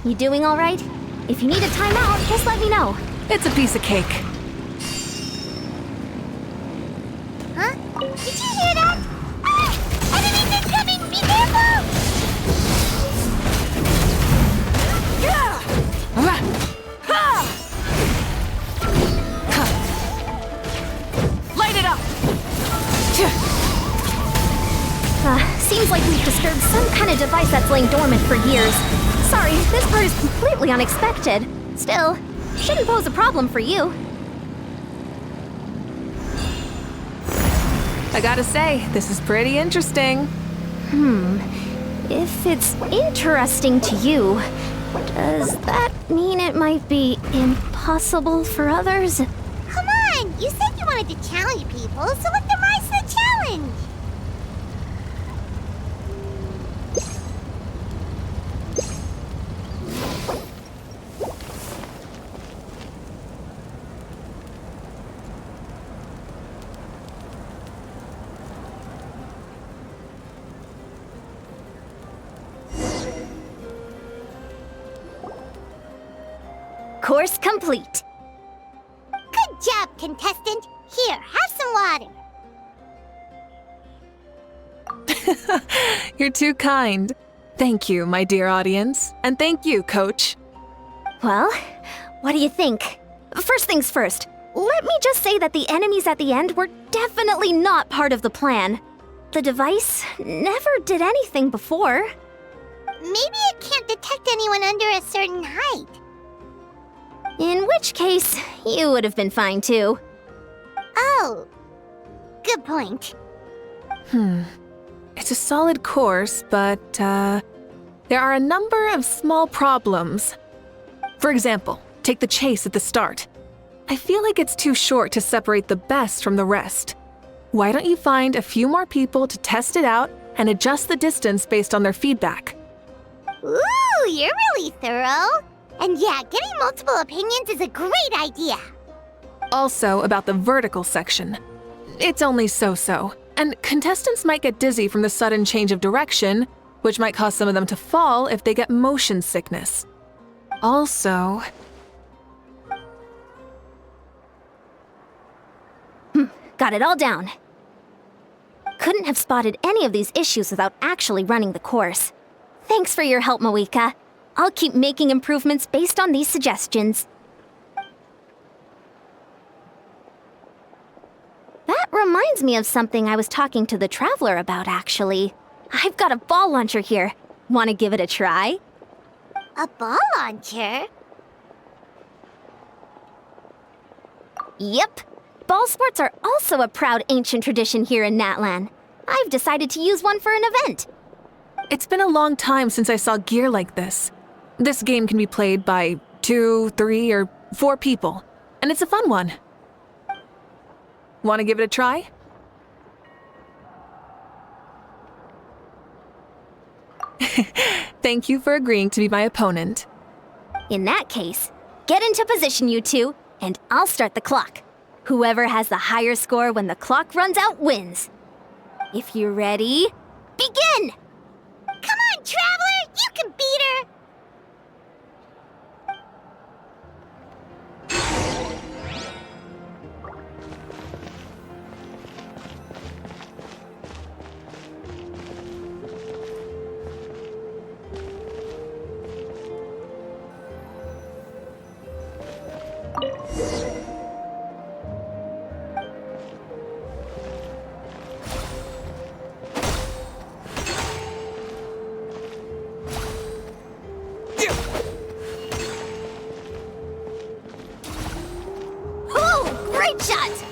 You doing all right? If you need a timeout, just let me know. It's a piece of cake. Huh? Did you hear that? Ah! Enemies incoming! Be careful! Light it up! Seems like we've disturbed some kind of device that's lain dormant for years. Sorry, this part is completely unexpected. Still, shouldn't pose a problem for you. I gotta say, this is pretty interesting. If it's interesting to you, does that mean it might be impossible for others? Come on! You said you wanted to challenge people, so let them rise to the challenge! Course complete. Good job, contestant! Here, have some water. You're too kind. Thank you, my dear audience. And thank you, Coach. Well, what do you think? First things first, let me just say that the enemies at the end were definitely not part of the plan. The device never did anything before. Maybe it can't detect anyone under a certain height. In which case, you would have been fine too. Oh, good point. It's a solid course, but, there are a number of small problems. For example, take the chase at the start. I feel like it's too short to separate the best from the rest. Why don't you find a few more people to test it out and adjust the distance based on their feedback? Ooh, you're really thorough. And yeah, getting multiple opinions is a great idea. Also, about the vertical section. It's only so-so, and contestants might get dizzy from the sudden change of direction, which might cause some of them to fall if they get motion sickness. Also... Got it all down. Couldn't have spotted any of these issues without actually running the course. Thanks for your help, Mavuika. I'll keep making improvements based on these suggestions. That reminds me of something I was talking to the Traveler about, actually. I've got a ball launcher here. Want to give it a try? A ball launcher? Yep. Ball sports are also a proud ancient tradition here in Natlan. I've decided to use one for an event. It's been a long time since I saw gear like this. This game can be played by 2, 3, or 4 people, and it's a fun one. Want to give it a try? Thank you for agreeing to be my opponent. In that case, get into position, you two, and I'll start the clock. Whoever has the higher score when the clock runs out wins. If you're ready, begin! Come on, Traveler! You can beat her! Great shot!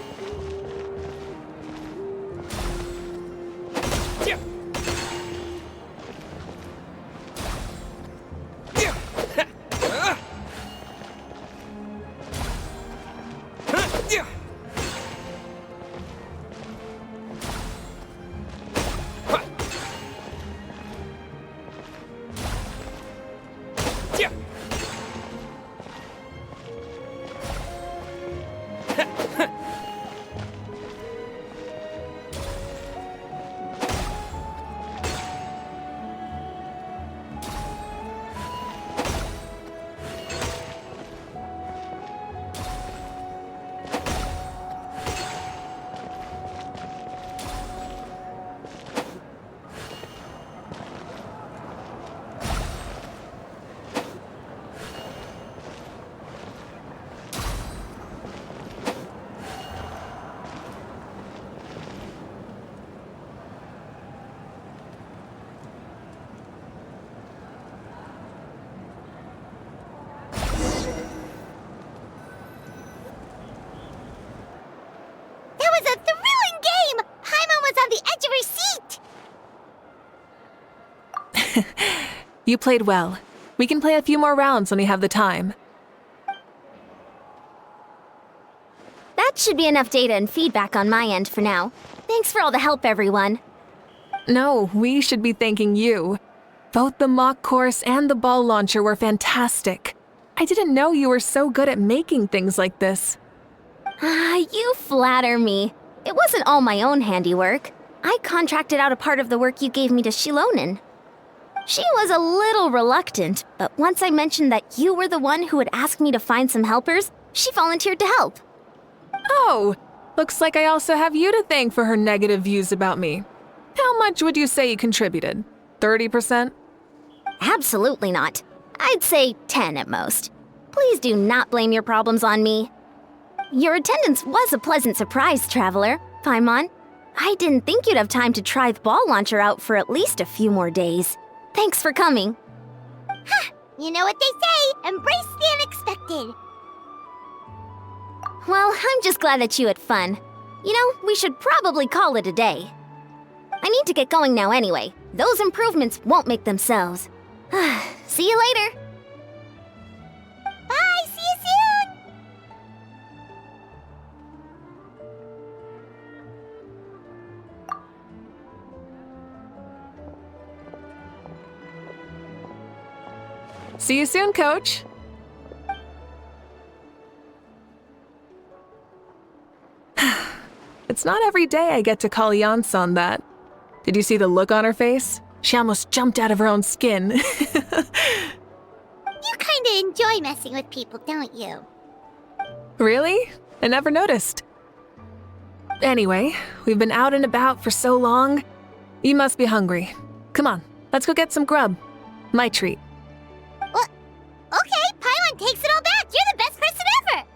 You played well. We can play a few more rounds when we have the time. That should be enough data and feedback on my end for now. Thanks for all the help, everyone. No, we should be thanking you. Both the mock course and the ball launcher were fantastic. I didn't know you were so good at making things like this. You flatter me. It wasn't all my own handiwork. I contracted out a part of the work you gave me to Shilonen. She was a little reluctant, but once I mentioned that you were the one who would ask me to find some helpers, she volunteered to help. Oh, looks like I also have you to thank for her negative views about me. How much would you say you contributed? 30%? Absolutely not. I'd say 10 at most. Please do not blame your problems on me. Your attendance was a pleasant surprise, Traveler. Paimon, I didn't think you'd have time to try the ball launcher out for at least a few more days. Thanks for coming. Ha! You know what they say, embrace the unexpected. Well, I'm just glad that you had fun. You know, we should probably call it a day. I need to get going now anyway. Those improvements won't make themselves. See you later. Bye, see you soon. See you soon, Coach. It's not every day I get to call Yansan that. Did you see the look on her face? She almost jumped out of her own skin. You kinda enjoy messing with people, don't you? Really? I never noticed. Anyway, we've been out and about for so long. You must be hungry. Come on, let's go get some grub. My treat. What? Okay, Paimon takes it all back. You're the best person ever.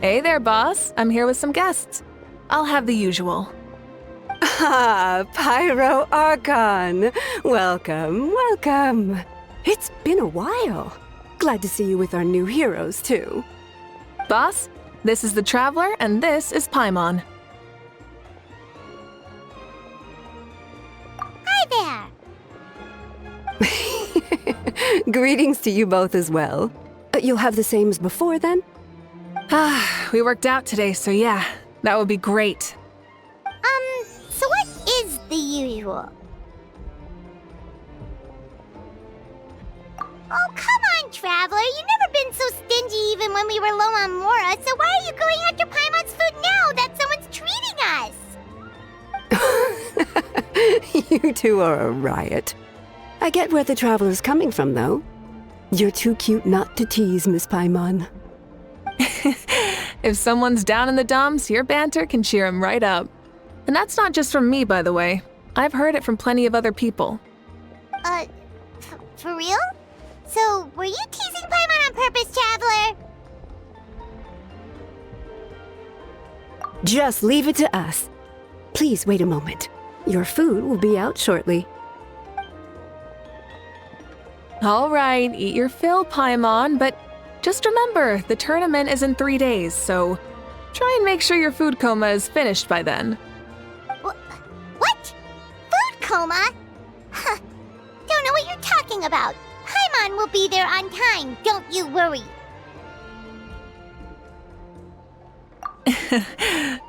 Hey there, boss. I'm here with some guests. I'll have the usual. Ah, Pyro Archon. Welcome, welcome. It's been a while. Glad to see you with our new heroes, too. Boss, this is the Traveler, and this is Paimon. Hi there. Greetings to you both as well. You'll have the same as before, then? We worked out today, so yeah, that would be great. So what is the usual? Oh, come on, Traveler. You've never been so stingy even when we were low on Mora, so why are you going after Paimon's food now that someone's treating us? You two are a riot. I get where the Traveler's coming from, though. You're too cute not to tease, Miss Paimon. If someone's down in the dumps, your banter can cheer him right up. And that's not just from me, by the way. I've heard it from plenty of other people. For real? So, were you teasing Paimon on purpose, Traveler? Just leave it to us. Please wait a moment. Your food will be out shortly. All right, eat your fill, Paimon, but just remember, the tournament is in 3 days, so try and make sure your food coma is finished by then. What? Food coma? Huh. Don't know what you're talking about. Paimon will be there on time, don't you worry.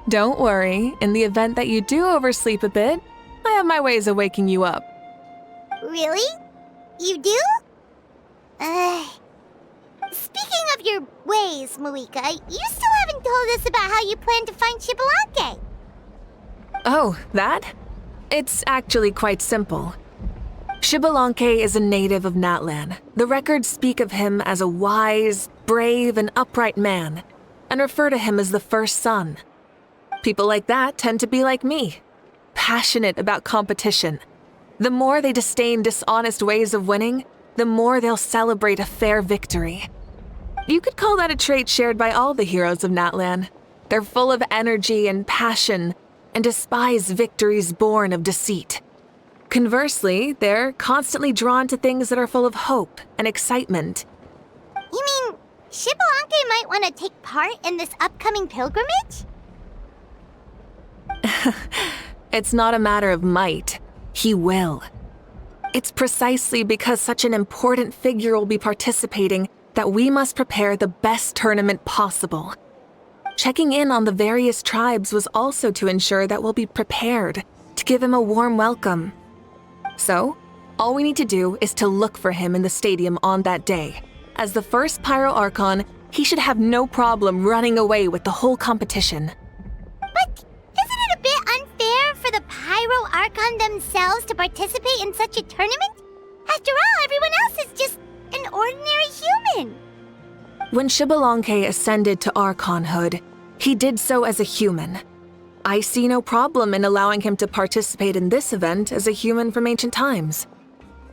Don't worry, in the event that you do oversleep a bit, I have my ways of waking you up. Really? You do? Speaking of your ways, Mavuika, you still haven't told us about how you plan to find Xbalanque. Oh, that? It's actually quite simple. Xbalanque is a native of Natlan. The records speak of him as a wise, brave, and upright man, and refer to him as the first son. People like that tend to be like me, passionate about competition. The more they disdain dishonest ways of winning, the more they'll celebrate a fair victory. You could call that a trait shared by all the heroes of Natlan. They're full of energy and passion, and despise victories born of deceit. Conversely, they're constantly drawn to things that are full of hope and excitement. You mean Xbalanque might want to take part in this upcoming pilgrimage? It's not a matter of might. He will. It's precisely because such an important figure will be participating that we must prepare the best tournament possible. Checking in on the various tribes was also to ensure that we'll be prepared to give him a warm welcome. So, all we need to do is to look for him in the stadium on that day. As the first Pyro Archon, he should have no problem running away with the whole competition. But isn't it a bit unfair for the Pyro Archon themselves to participate in such a tournament? After all, everyone else is just an ordinary human. When Xbalanque ascended to Archonhood, he did so as a human. I see no problem in allowing him to participate in this event as a human from ancient times.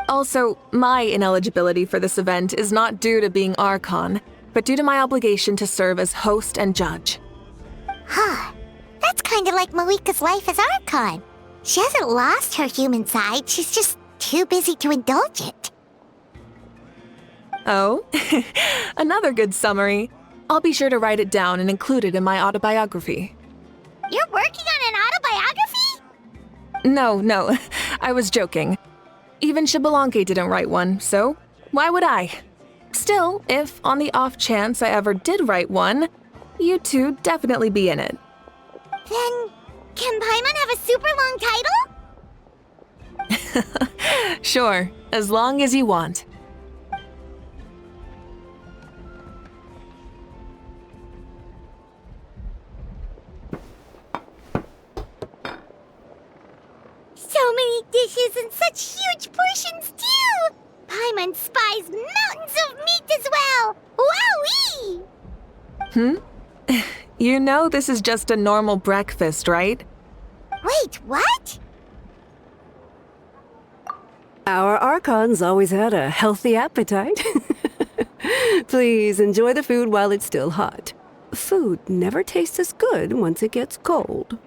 Also, my ineligibility for this event is not due to being Archon, but due to my obligation to serve as host and judge. Huh. That's kind of like Mavuika's life as Archon. She hasn't lost her human side, she's just too busy to indulge it. Oh, another good summary. I'll be sure to write it down and include it in my autobiography. You're working on an autobiography? No, I was joking. Even Xbalanque didn't write one, so why would I? Still, if on the off chance I ever did write one, you two definitely be in it. Then, can Paimon have a super long title? Sure, as long as you want. So many dishes and such huge portions, too! Paimon spies mountains of meat as well! Wowee! You know this is just a normal breakfast, right? Wait, what? Our Archons always had a healthy appetite. Please enjoy the food while it's still hot. Food never tastes as good once it gets cold.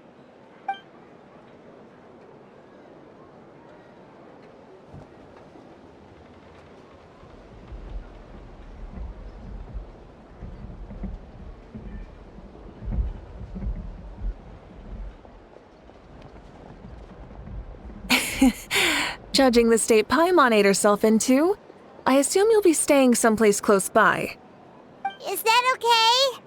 Judging the state Paimon ate herself into, I assume you'll be staying someplace close by. Is that okay?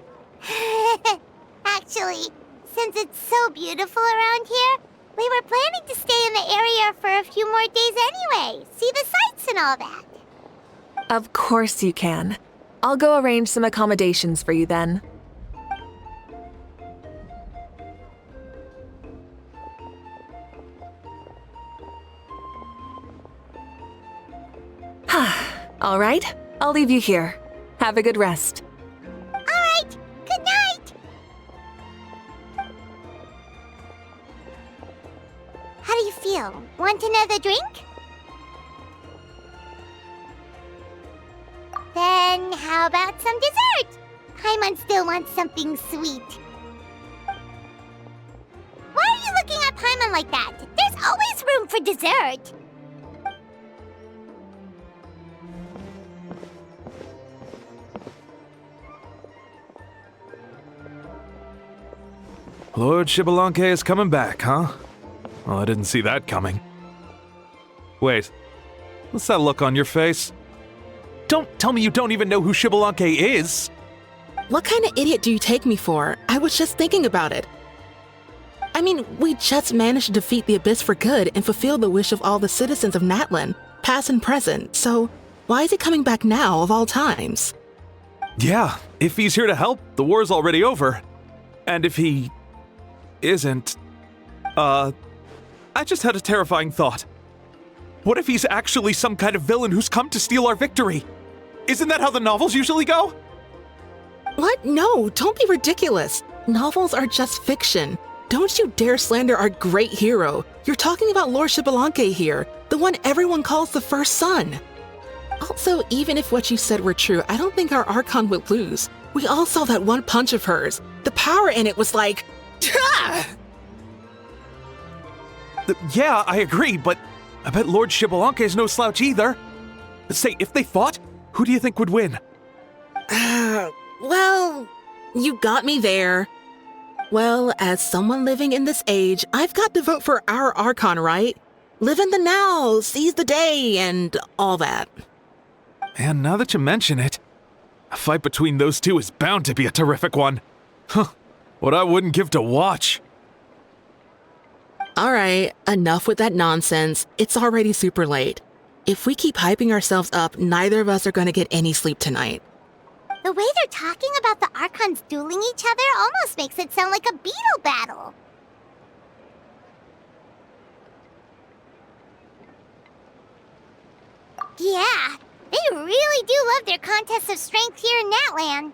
Actually, since it's so beautiful around here, we were planning to stay in the area for a few more days anyway, see the sights and all that. Of course you can. I'll go arrange some accommodations for you then. All right, I'll leave you here. Have a good rest. All right, good night. How do you feel? Want another drink? Then how about some dessert? Paimon still wants something sweet. Why are you looking at Paimon like that? There's always room for dessert. Lord Xbalanque is coming back, huh? Well, I didn't see that coming. Wait, what's that look on your face? Don't tell me you don't even know who Xbalanque is! What kind of idiot do you take me for? I was just thinking about it. I mean, we just managed to defeat the Abyss for good and fulfill the wish of all the citizens of Natlan, past and present, so why is he coming back now of all times? Yeah, if he's here to help, the war's already over. And if he isn't, I just had a terrifying thought. What if he's actually some kind of villain who's come to steal our victory? Isn't that how the novels usually go? What? No, don't be ridiculous. Novels are just fiction. Don't you dare slander our great hero. You're talking about Lord Xbalanque here, the one everyone calls the first son. Also, even if what you said were true, I don't think our Archon would lose. We all saw that one punch of hers. The power in it was like... Yeah, I agree, but I bet Lord Xbalanque is no slouch either. Say, if they fought, who do you think would win? Well, you got me there. Well, as someone living in this age, I've got to vote for our Archon, right? Live in the now, seize the day, and all that. And now that you mention it, a fight between those two is bound to be a terrific one. Huh, what I wouldn't give to watch. All right, enough with that nonsense. It's already super late. If we keep hyping ourselves up, neither of us are going to get any sleep tonight. The way they're talking about the Archons dueling each other almost makes it sound like a beetle battle. Yeah, they really do love their contests of strength here in Natlan.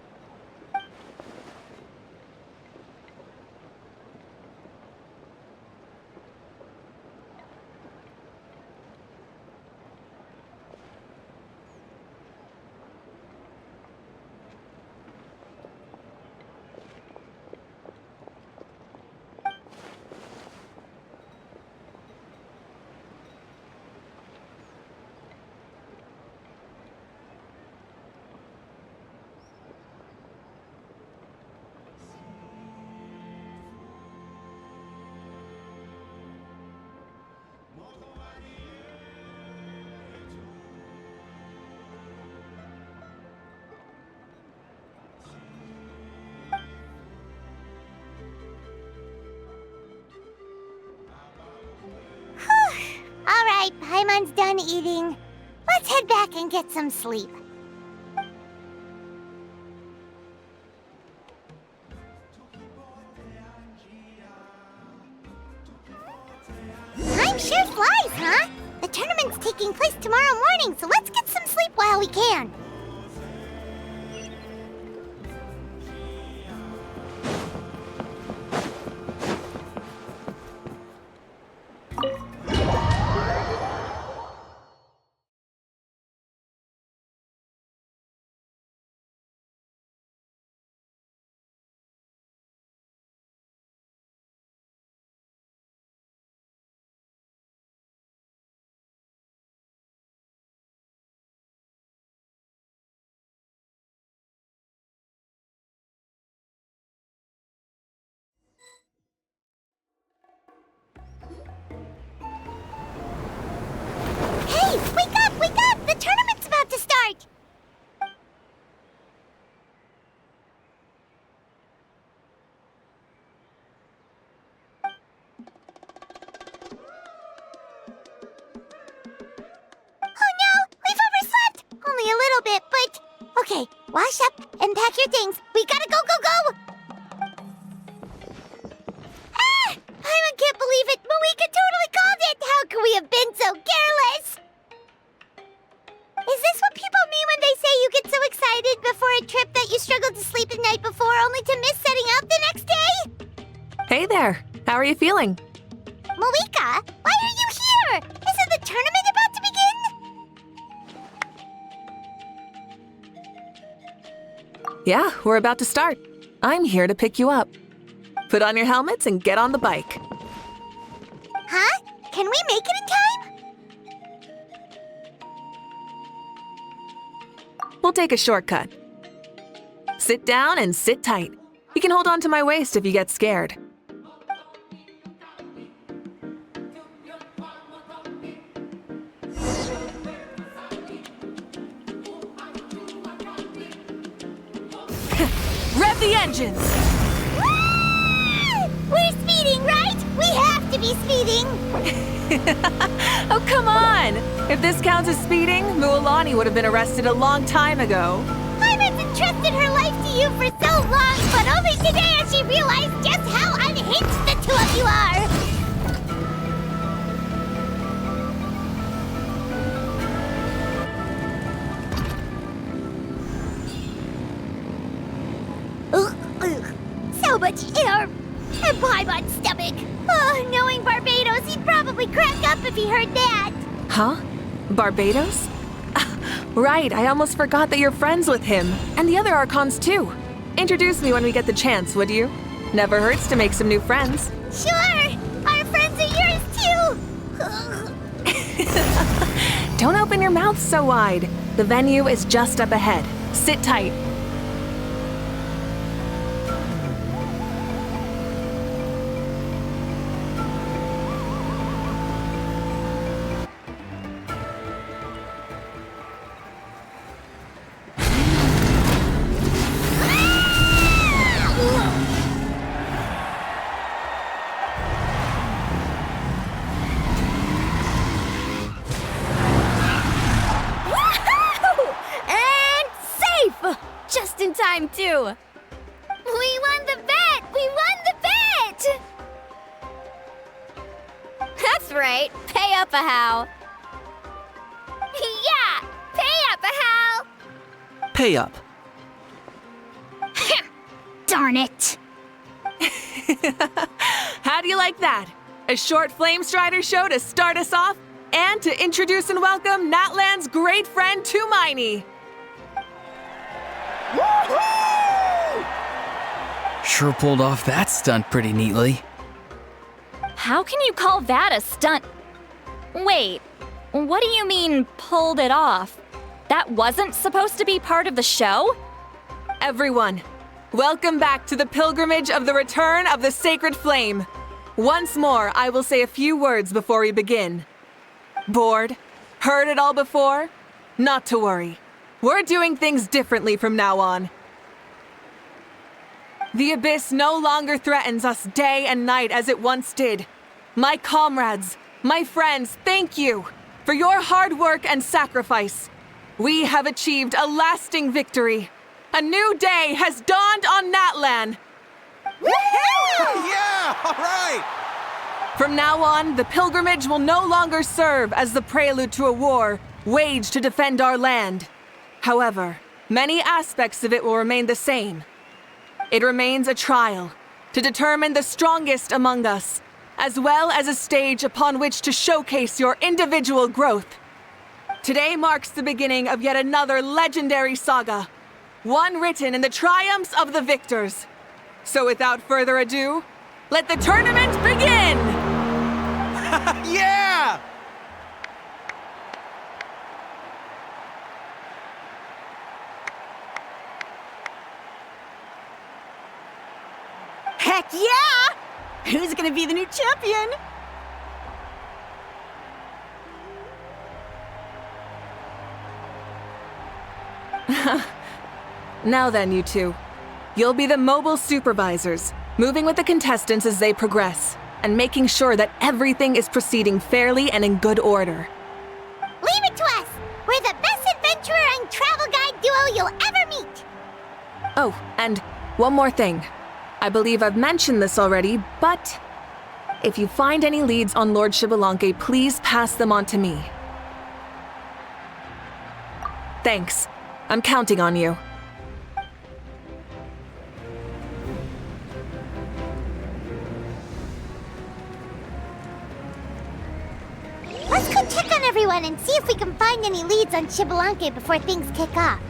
Alright, Paimon's done eating. Let's head back and get some sleep. Time sure flies, huh? The tournament's taking place tomorrow morning, so let's get some sleep while we can. Hey, wake up, wake up! The tournament's about to start! Oh no, we've overslept! Only a little bit, but... Okay, wash up and pack your things. We gotta go, go, go! Ah! I can't believe it! Mavuika totally called it! How could we have been so careless? Is this what people mean when they say you get so excited before a trip that you struggled to sleep the night before only to miss setting out the next day? Hey there! How are you feeling? Mavuika, why are you here? Isn't the tournament about to begin? Yeah, we're about to start. I'm here to pick you up. Put on your helmets and get on the bike. Huh? Can we make it in time? We'll take a shortcut. Sit down and sit tight. You can hold on to my waist if you get scared. Rev the engines! We're speeding, right? We have to be speeding! Oh, come on! If this counts as speeding, Mualani would have been arrested a long time ago. Paimon's entrusted her life to you for so long, but only today has she realized just how unhinged the two of you are! so much air! And Paimon's stomach! Oh, knowing Barbados, he'd probably crack up if he heard that! Huh? Barbados? Right, I almost forgot that you're friends with him. And the other Archons too. Introduce me when we get the chance, would you? Never hurts to make some new friends. Sure! Our friends are yours too! Don't open your mouth so wide. The venue is just up ahead. Sit tight. Time too. We won the bet! We won the bet! That's right. Pay up a how. Yeah! Pay up a how! Pay up. Darn it! How do you like that? A short Flame Strider show to start us off, and to introduce and welcome Natlan's great friend Tumaini. Sure pulled off that stunt pretty neatly. How can you call that a stunt? Wait, what do you mean, pulled it off? That wasn't supposed to be part of the show? Everyone, welcome back to the pilgrimage of the return of the sacred flame. Once more, I will say a few words before we begin. Bored? Heard it all before? Not to worry. We're doing things differently from now on. The abyss no longer threatens us day and night as it once did. My comrades, my friends, thank you for your hard work and sacrifice. We have achieved a lasting victory. A new day has dawned on Natlan. Yeah! All right! From now on, the pilgrimage will no longer serve as the prelude to a war waged to defend our land. However, many aspects of it will remain the same. It remains a trial to determine the strongest among us, as well as a stage upon which to showcase your individual growth. Today marks the beginning of yet another legendary saga, one written in the triumphs of the victors. So without further ado, let the tournament begin! Yeah! Heck yeah! Who's gonna be the new champion? Now then, you two. You'll be the mobile supervisors, moving with the contestants as they progress, and making sure that everything is proceeding fairly and in good order. Leave it to us! We're the best adventurer and travel guide duo you'll ever meet! Oh, and one more thing. I believe I've mentioned this already, but if you find any leads on Lord Xbalanque, please pass them on to me. Thanks. I'm counting on you. Let's go check on everyone and see if we can find any leads on Xbalanque before things kick off.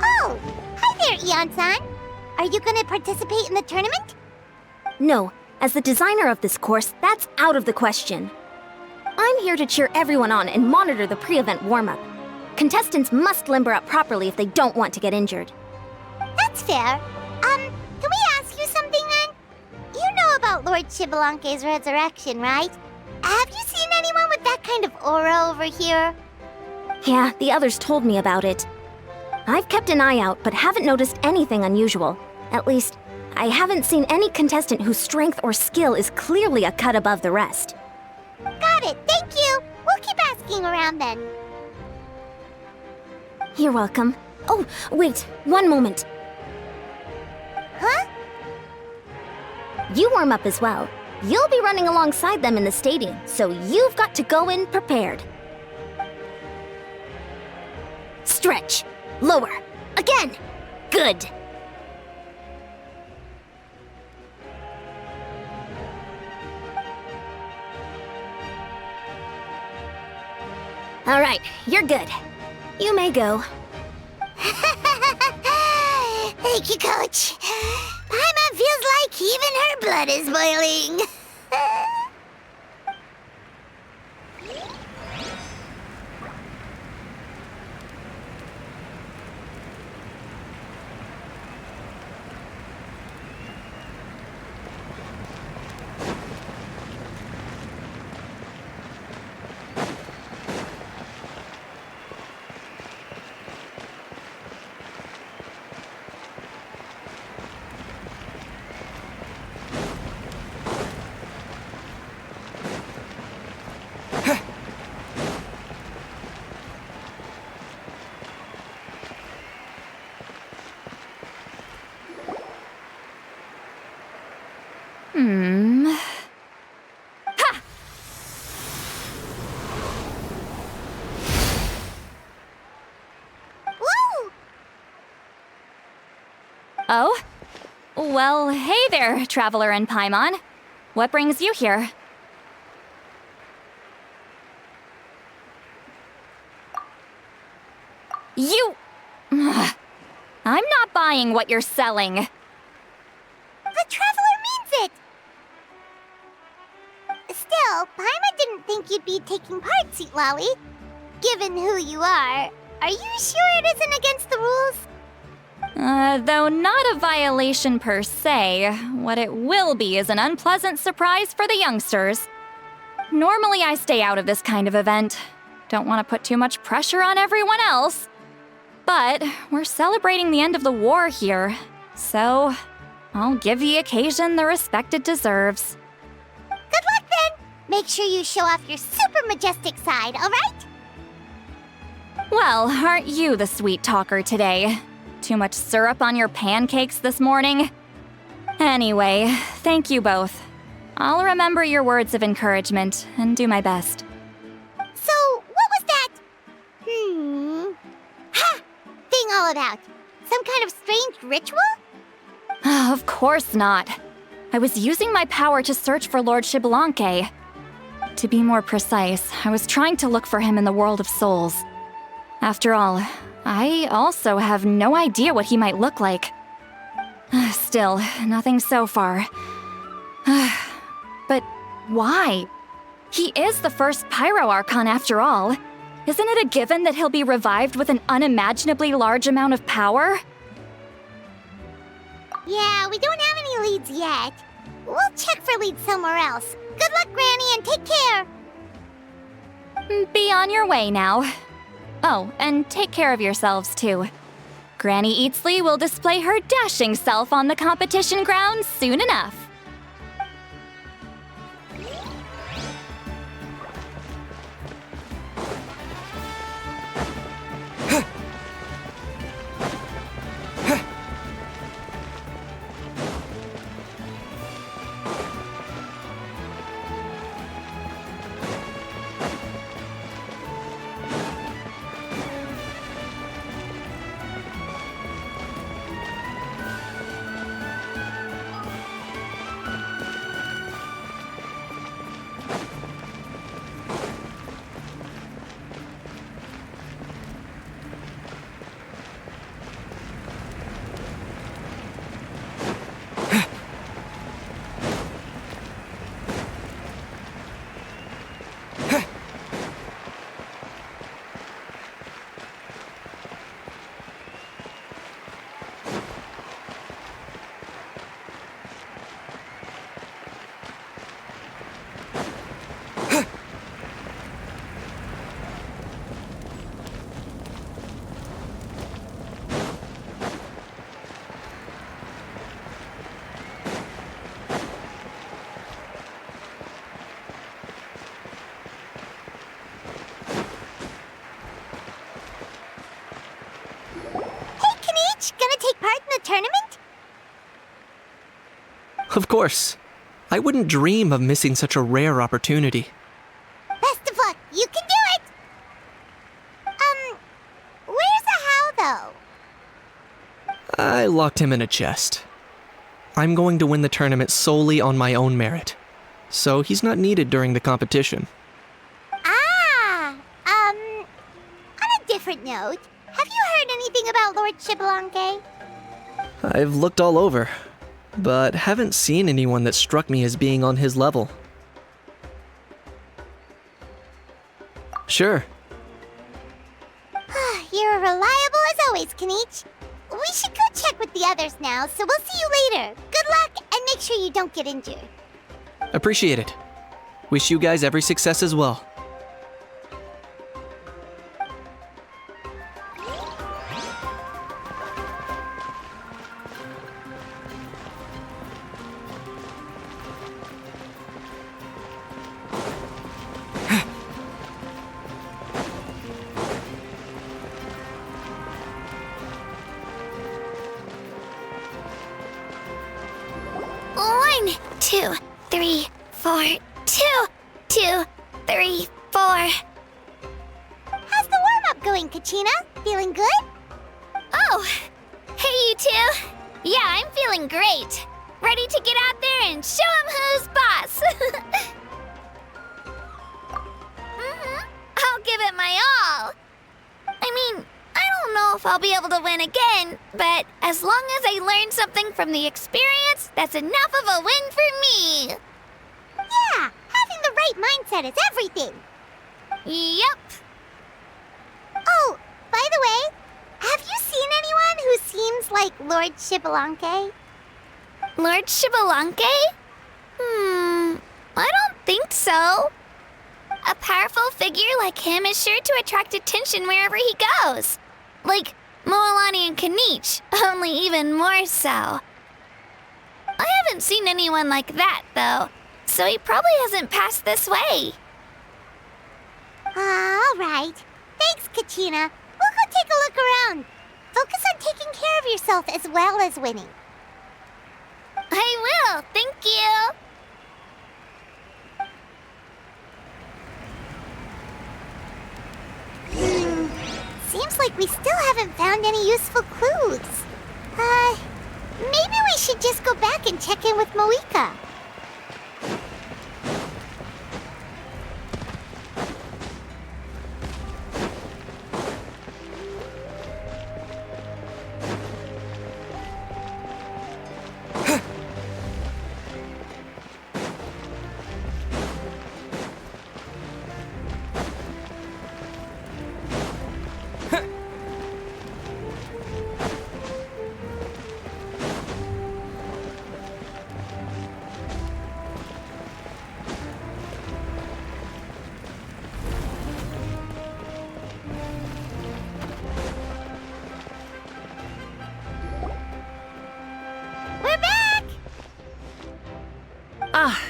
Oh! Hi there, Eon-san! Are you gonna participate in the tournament? No, as the designer of this course, that's out of the question. I'm here to cheer everyone on and monitor the pre-event warm-up. Contestants must limber up properly if they don't want to get injured. That's fair. Can we ask you something then? You know about Lord Xbalanque's resurrection, right? Have you seen anyone with that kind of aura over here? Yeah, the others told me about it. I've kept an eye out, but haven't noticed anything unusual. At least, I haven't seen any contestant whose strength or skill is clearly a cut above the rest. Got it, thank you! We'll keep asking around then. You're welcome. Oh, wait, one moment. Huh? You warm up as well. You'll be running alongside them in the stadium, so you've got to go in prepared. Stretch. Lower. Again. Good. All right, you're good. You may go. Thank you, Coach. Paimon feels like even her blood is boiling. Oh? Well, hey there, Traveler and Paimon. What brings you here? You... I'm not buying what you're selling. The Traveler means it! Still, Paimon didn't think you'd be taking part, Citlali. Given who you are you sure it isn't against the rules? Though not a violation per se, what it will be is an unpleasant surprise for the youngsters. Normally I stay out of this kind of event. Don't want to put too much pressure on everyone else. But we're celebrating the end of the war here, so I'll give the occasion the respect it deserves. Good luck then! Make sure you show off your super majestic side, alright? Well, aren't you the sweet talker today? Too much syrup on your pancakes this morning? Anyway, thank you both. I'll remember your words of encouragement and do my best. So, what was that? Ha! Thing all about? Some kind of strange ritual? Of course not. I was using my power to search for Lord Xbalanque. To be more precise, I was trying to look for him in the world of souls. After all, I also have no idea what he might look like. Still, nothing so far. But why? He is the first Pyro Archon after all. Isn't it a given that he'll be revived with an unimaginably large amount of power? Yeah, we don't have any leads yet. We'll check for leads somewhere else. Good luck, Granny, and take care! Be on your way now. Oh, and take care of yourselves, too. Granny Eatsley will display her dashing self on the competition grounds soon enough. Kenichi gonna take part in the tournament? Of course. I wouldn't dream of missing such a rare opportunity. Best of luck. You can do it! Where's the how, though? I locked him in a chest. I'm going to win the tournament solely on my own merit, so he's not needed during the competition. On a different note, have you heard anything about Lord Xbalanque? I've looked all over, but haven't seen anyone that struck me as being on his level. Sure. You're reliable as always, Kenichi. We should go check with the others now, so we'll see you later. Good luck, and make sure you don't get injured. Appreciate it. Wish you guys every success as well. One, 2, 3, 4, 2, 2, 3, 4. How's the warm-up going, Kachina? Feeling good? Oh, hey you two. Yeah, I'm feeling great. Ready to get out there and show 'em who's boss. I'll give it my all. I mean, I don't know if I'll be able to win again, but as long as I learn something from the experience, that's enough of a win for me. Yeah, having the right mindset is everything. Yep. Oh, by the way, have you seen anyone who seems like Lord Xbalanque? Lord Xbalanque? I don't think so. A powerful figure like him is sure to attract attention wherever he goes. Like Moalani and Kenichi, only even more so. I haven't seen anyone like that, though, so he probably hasn't passed this way. All right. Thanks, Kachina. We'll go take a look around. Focus on taking care of yourself as well as winning. I will, thank you. Seems like we still haven't found any useful clues. Maybe we should just go back and check in with Mavuika.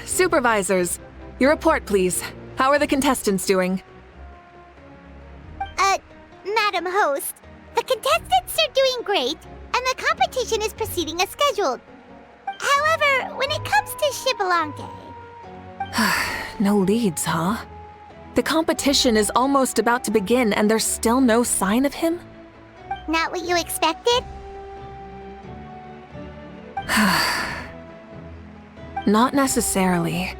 Supervisors, your report, please. How are the contestants doing? Madam Host, the contestants are doing great, and the competition is proceeding as scheduled. However, when it comes to Xbalanque... No leads, huh? The competition is almost about to begin, and there's still no sign of him? Not what you expected? Not necessarily.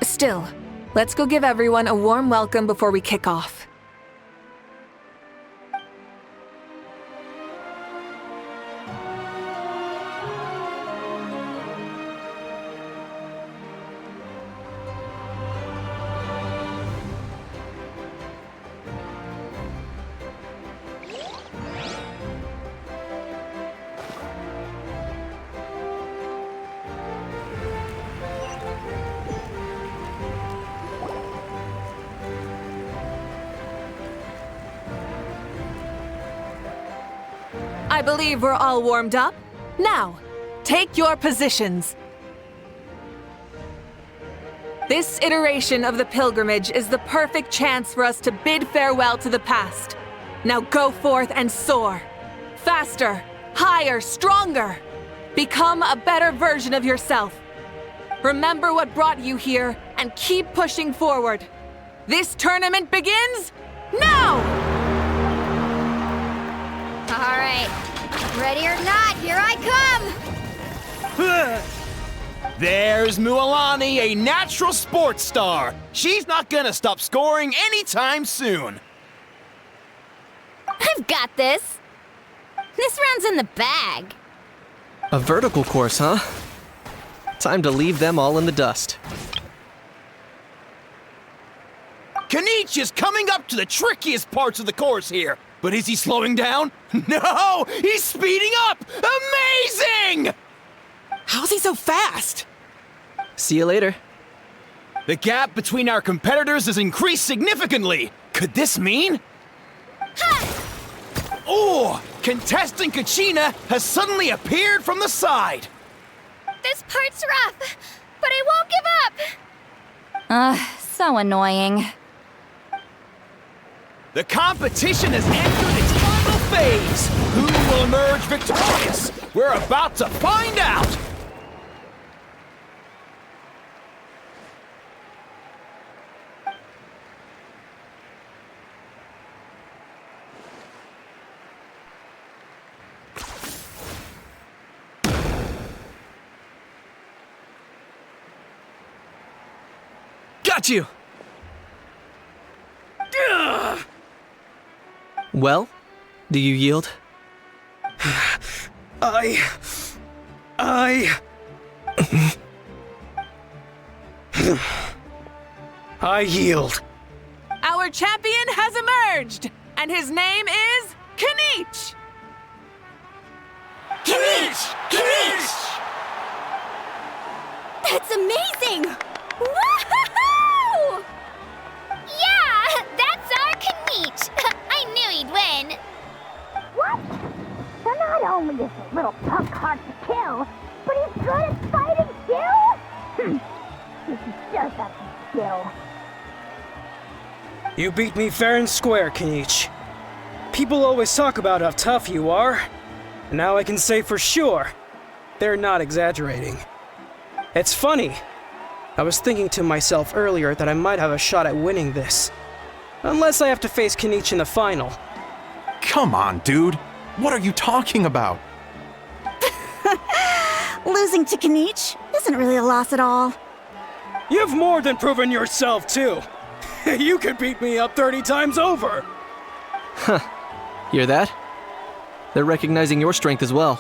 Still, let's go give everyone a warm welcome before we kick off. I believe we're all warmed up. Now, take your positions. This iteration of the pilgrimage is the perfect chance for us to bid farewell to the past. Now go forth and soar. Faster, higher, stronger. Become a better version of yourself. Remember what brought you here and keep pushing forward. This tournament begins now! All right. Ready or not, here I come! There's Mualani, a natural sports star. She's not gonna stop scoring anytime soon. I've got this. This round's in the bag. A vertical course, huh? Time to leave them all in the dust. Kenichi is coming up to the trickiest parts of the course here. But is he slowing down? No! He's speeding up! Amazing! How's he so fast? See you later. The gap between our competitors has increased significantly. Could this mean? Oh! Contestant Kachina has suddenly appeared from the side. This part's rough, but I won't give up. So annoying. The competition has entered its final phase. Who will emerge victorious? We're about to find out. Got you! Well, do you yield? I yield. Our champion has emerged, and his name is Kenichi! Kenichi! Kenichi! That's amazing! Woohoo! Yeah, that's our Kenichi. I knew he'd win. What? So not only is the little punk hard to kill, but he's good at fighting too? This is just a skill. You beat me fair and square, Kenichi. People always talk about how tough you are. And now I can say for sure, they're not exaggerating. It's funny. I was thinking to myself earlier that I might have a shot at winning this. Unless I have to face Kenichi in the final. Come on, dude. What are you talking about? Losing to Kenichi isn't really a loss at all. You've more than proven yourself, too. You could beat me up 30 times over. Huh. Hear that? They're recognizing your strength as well.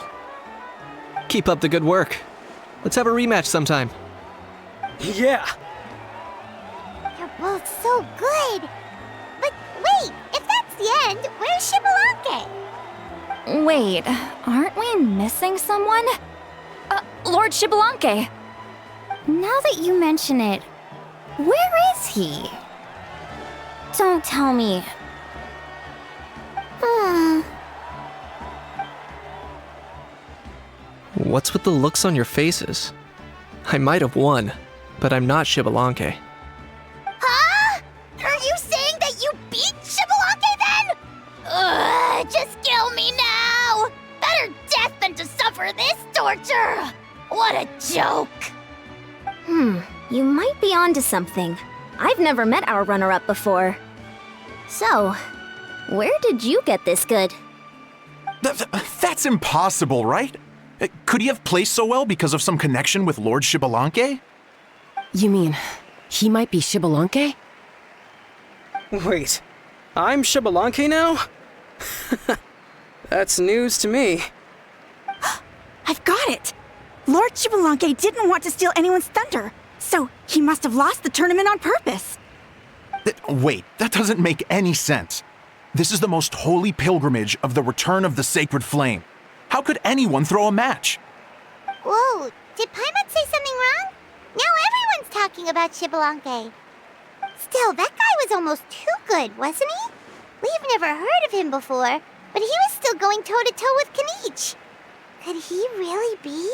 Keep up the good work. Let's have a rematch sometime. Yeah. You're both so good. But wait, if that's the end, where's Xbalanque? Wait, aren't we missing someone? Lord Xbalanque. Now that you mention it, where is he? Don't tell me. What's with the looks on your faces? I might have won, but I'm not Xbalanque. Huh? Are you saying that you beat Xbalanque then? Just kill me now! Better death than to suffer this torture! What a joke! You might be onto something. I've never met our runner-up before. So, where did you get this good? That's impossible, right? Could he have placed so well because of some connection with Lord Xbalanque? You mean, he might be Xbalanque? Wait, I'm Xbalanque now? That's news to me. I've got it! Lord Xbalanque didn't want to steal anyone's thunder, so he must have lost the tournament on purpose. Wait, that doesn't make any sense. This is the most holy pilgrimage of the return of the sacred flame. How could anyone throw a match? Whoa, did Paimon say something wrong? Now everyone's talking about Xbalanque. Still, that guy was almost too good, wasn't he? We've never heard of him before, but he was still going toe-to-toe with Kenichi. Could he really be?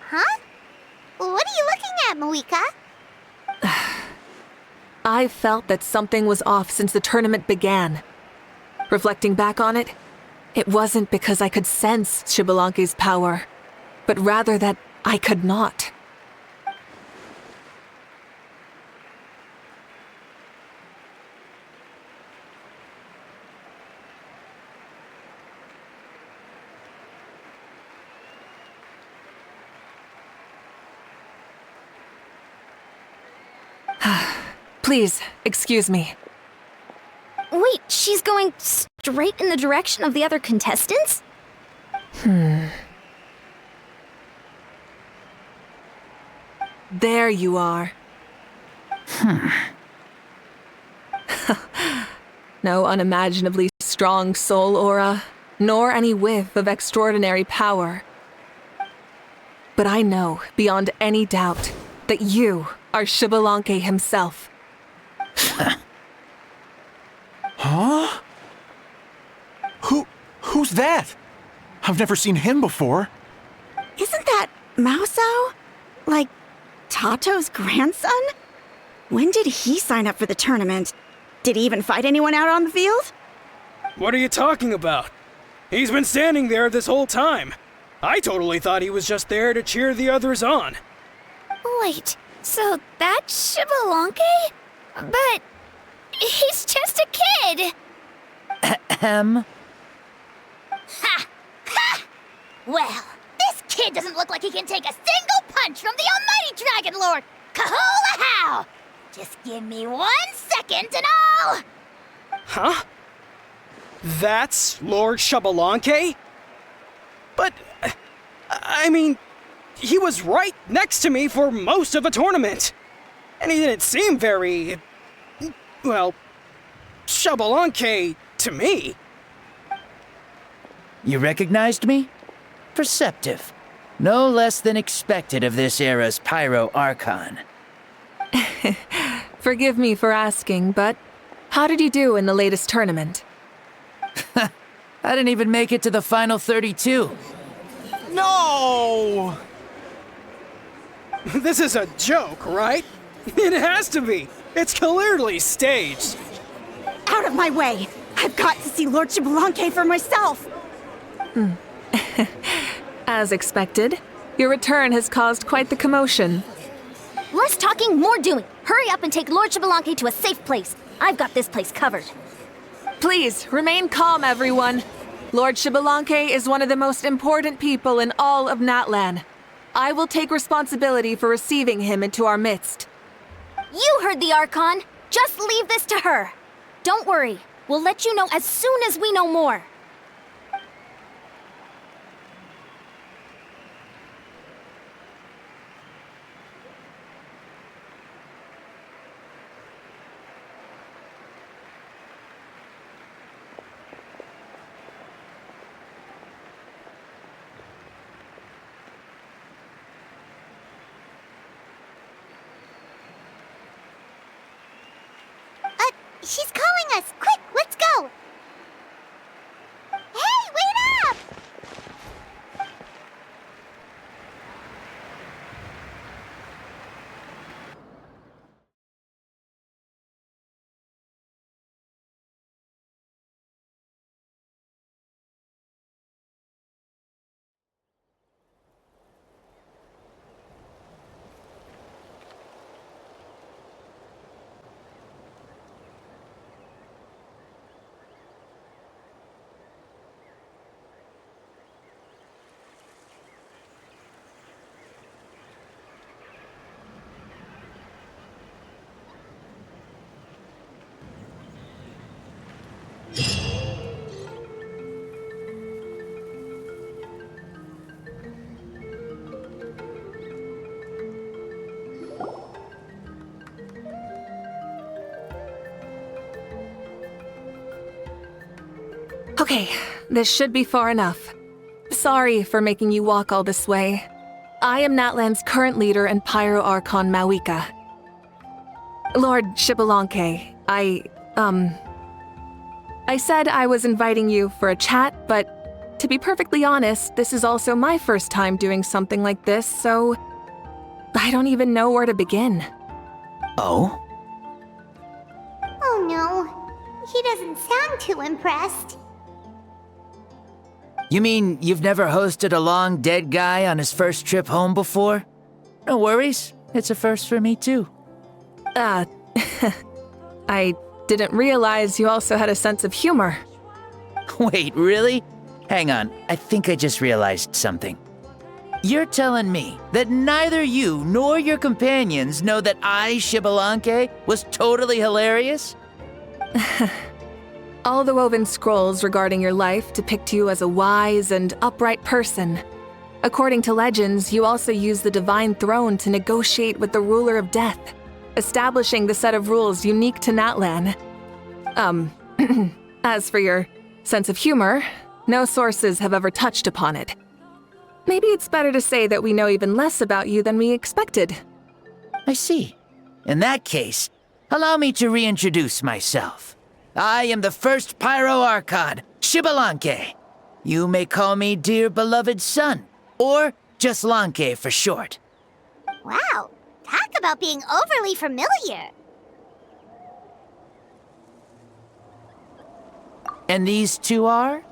Huh? What are you looking at, Mavuika? I felt that something was off since the tournament began. Reflecting back on it, it wasn't because I could sense Xbalanque's power, but rather that I could not. Please, excuse me. Wait, she's going straight in the direction of the other contestants? There you are. No unimaginably strong soul aura, nor any whiff of extraordinary power. But I know, beyond any doubt, that you are Xbalanque himself. Huh? Who's that? I've never seen him before. Isn't that Mauso? Like, Tato's grandson? When did he sign up for the tournament? Did he even fight anyone out on the field? What are you talking about? He's been standing there this whole time. I totally thought he was just there to cheer the others on. Wait, so that's Xbalanque? But he's just a kid. Ha! Ha! Well, this kid doesn't look like he can take a single punch from the almighty Dragon Lord! Kahula how! Just give me 1 second and I'll... Huh? That's Lord Xbalanque? But, I mean, he was right next to me for most of the tournament. And he didn't seem very... well, Xbalanque to me. You recognized me? Perceptive. No less than expected of this era's Pyro Archon. Forgive me for asking, but how did you do in the latest tournament? I didn't even make it to the final 32. No! This is a joke, right? It has to be. It's clearly staged. Out of my way! I've got to see Lord Xbalanque for myself! As expected, your return has caused quite the commotion. Less talking, more doing. Hurry up and take Lord Xbalanque to a safe place. I've got this place covered. Please, remain calm, everyone. Lord Xbalanque is one of the most important people in all of Natlan. I will take responsibility for receiving him into our midst. You heard the Archon. Just leave this to her. Don't worry. We'll let you know as soon as we know more. She's calling us! Quick, let's go! Hey, wait up! Okay, this should be far enough. Sorry for making you walk all this way. I am Natlan's current leader and Pyro Archon Mavuika. Lord Xbalanque, I said I was inviting you for a chat, but to be perfectly honest, this is also my first time doing something like this, so I don't even know where to begin. Oh? Oh no, he doesn't sound too impressed. You mean you've never hosted a long dead guy on his first trip home before? No worries, it's a first for me too. I didn't realize you also had a sense of humor. Wait, really? Hang on, I think I just realized something. You're telling me that neither you nor your companions know that I, Xbalanque, was totally hilarious? All the woven scrolls regarding your life depict you as a wise and upright person. According to legends, you also use the divine throne to negotiate with the ruler of death, establishing the set of rules unique to Natlan. As for your sense of humor, no sources have ever touched upon it. Maybe it's better to say that we know even less about you than we expected. I see. In that case, allow me to reintroduce myself. I am the first Pyro Archon, Xbalanque. You may call me dear beloved son, or just Lanque for short. Wow, talk about being overly familiar. And these two are?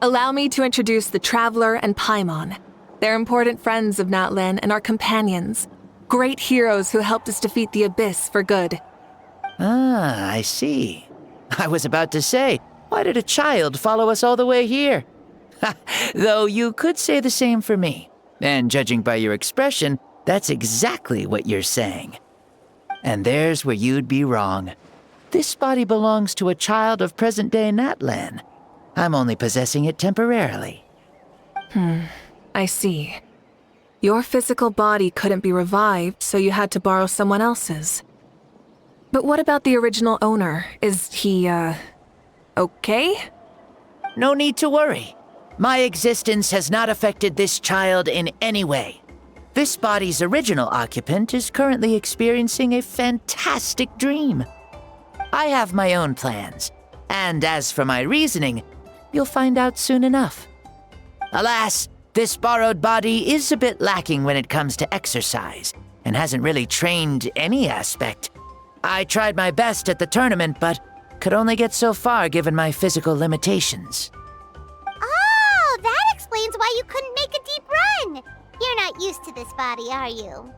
Allow me to introduce the Traveler and Paimon. They're important friends of Natlan and our companions. Great heroes who helped us defeat the Abyss for good. Ah, I see. I was about to say, why did a child follow us all the way here? Though you could say the same for me. And judging by your expression, that's exactly what you're saying. And there's where you'd be wrong. This body belongs to a child of present-day Natlan. I'm only possessing it temporarily. I see. Your physical body couldn't be revived, so you had to borrow someone else's. But what about the original owner? Is he, okay? No need to worry. My existence has not affected this child in any way. This body's original occupant is currently experiencing a fantastic dream. I have my own plans, and as for my reasoning, you'll find out soon enough. Alas, this borrowed body is a bit lacking when it comes to exercise, and hasn't really trained any aspect. I tried my best at the tournament, but could only get so far given my physical limitations. Oh, that explains why you couldn't make a deep run. You're not used to this body, are you?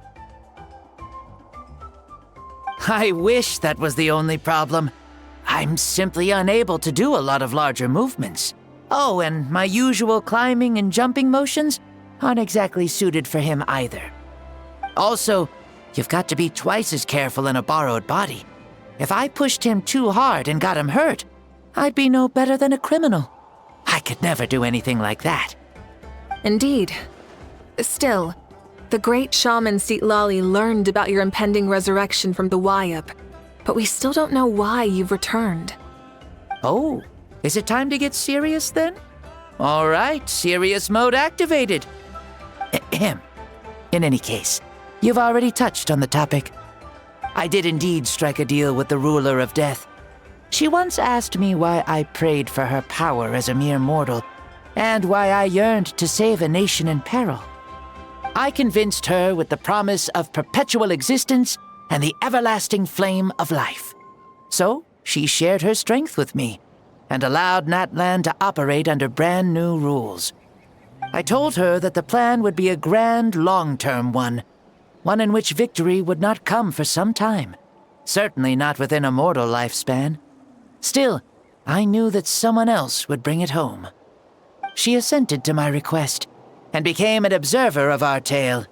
I wish that was the only problem. I'm simply unable to do a lot of larger movements. Oh, and my usual climbing and jumping motions aren't exactly suited for him either. Also, you've got to be twice as careful in a borrowed body. If I pushed him too hard and got him hurt, I'd be no better than a criminal. I could never do anything like that. Indeed. Still, the great shaman Citlali learned about your impending resurrection from the Wayup, but we still don't know why you've returned. Oh, is it time to get serious then? All right, serious mode activated. Ahem. In any case, you've already touched on the topic. I did indeed strike a deal with the ruler of death. She once asked me why I prayed for her power as a mere mortal, and why I yearned to save a nation in peril. I convinced her with the promise of perpetual existence and the everlasting flame of life. So she shared her strength with me, and allowed Natlan to operate under brand new rules. I told her that the plan would be a grand, long-term one in which victory would not come for some time, certainly not within a mortal lifespan. Still, I knew that someone else would bring it home. She assented to my request, and became an observer of our tale.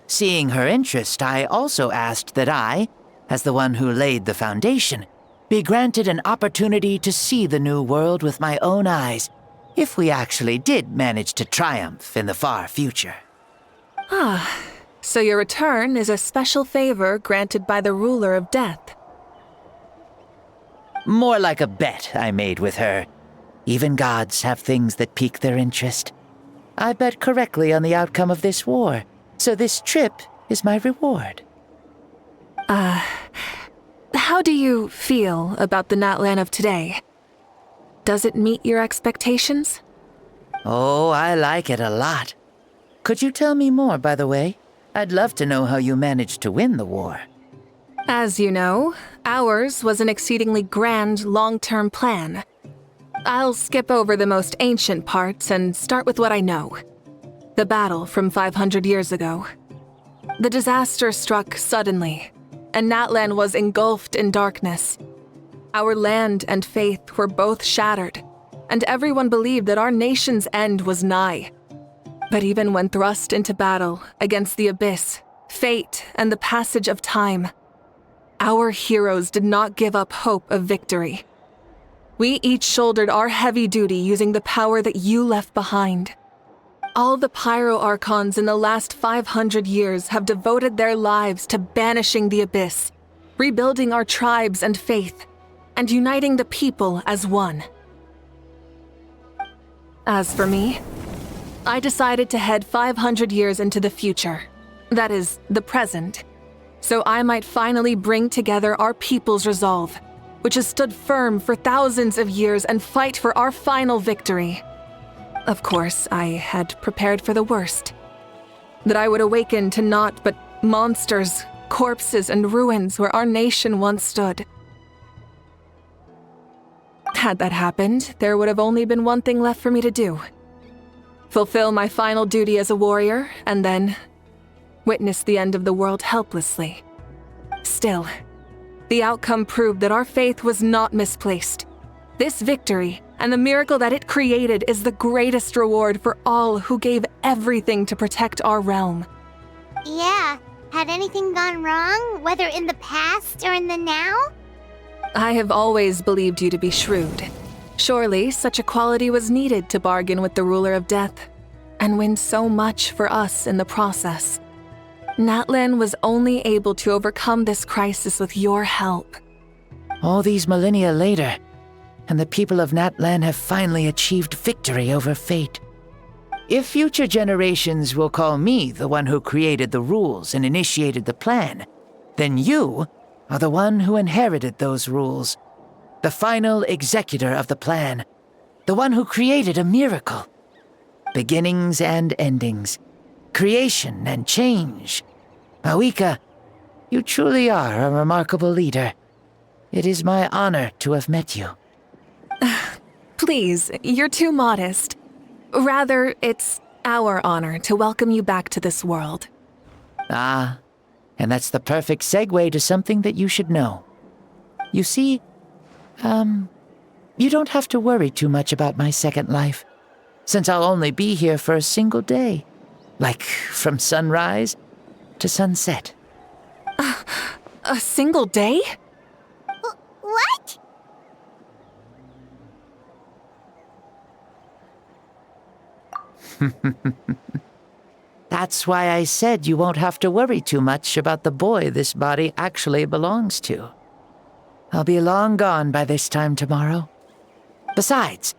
Seeing her interest, I also asked that I, as the one who laid the foundation, be granted an opportunity to see the new world with my own eyes, if we actually did manage to triumph in the far future. So your return is a special favor granted by the ruler of death. More like a bet I made with her. Even gods have things that pique their interest. I bet correctly on the outcome of this war, so this trip is my reward. How do you feel about the Natlan of today? Does it meet your expectations? Oh, I like it a lot. Could you tell me more, by the way? I'd love to know how you managed to win the war. As you know, ours was an exceedingly grand, long-term plan. I'll skip over the most ancient parts and start with what I know. The battle from 500 years ago. The disaster struck suddenly, and Natlan was engulfed in darkness. Our land and faith were both shattered, and everyone believed that our nation's end was nigh. But even when thrust into battle against the abyss, fate, and the passage of time, our heroes did not give up hope of victory. We each shouldered our heavy duty using the power that you left behind. All the Pyro Archons in the last 500 years have devoted their lives to banishing the abyss, rebuilding our tribes and faith, and uniting the people as one. As for me, I decided to head 500 years into the future, that is, the present, so I might finally bring together our people's resolve, which has stood firm for thousands of years, and fight for our final victory. Of course, I had prepared for the worst. That I would awaken to naught but monsters, corpses, and ruins where our nation once stood. Had that happened, there would have only been one thing left for me to do. Fulfill my final duty as a warrior, and then witness the end of the world helplessly. Still, the outcome proved that our faith was not misplaced. This victory, and the miracle that it created, is the greatest reward for all who gave everything to protect our realm. Yeah, had anything gone wrong, whether in the past or in the now? I have always believed you to be shrewd. Surely, such a quality was needed to bargain with the ruler of death, and win so much for us in the process. Natlan was only able to overcome this crisis with your help. All these millennia later, and the people of Natlan have finally achieved victory over fate. If future generations will call me the one who created the rules and initiated the plan, then you are the one who inherited those rules, the final executor of the plan, the one who created a miracle. Beginnings and endings, creation and change. Mavuika, you truly are a remarkable leader. It is my honor to have met you. Please, you're too modest. Rather, it's our honor to welcome you back to this world. Ah, and that's the perfect segue to something that you should know. You see, you don't have to worry too much about my second life, since I'll only be here for a single day, like from sunrise to sunset. A single day? What? That's why I said you won't have to worry too much about the boy this body actually belongs to. I'll be long gone by this time tomorrow. Besides,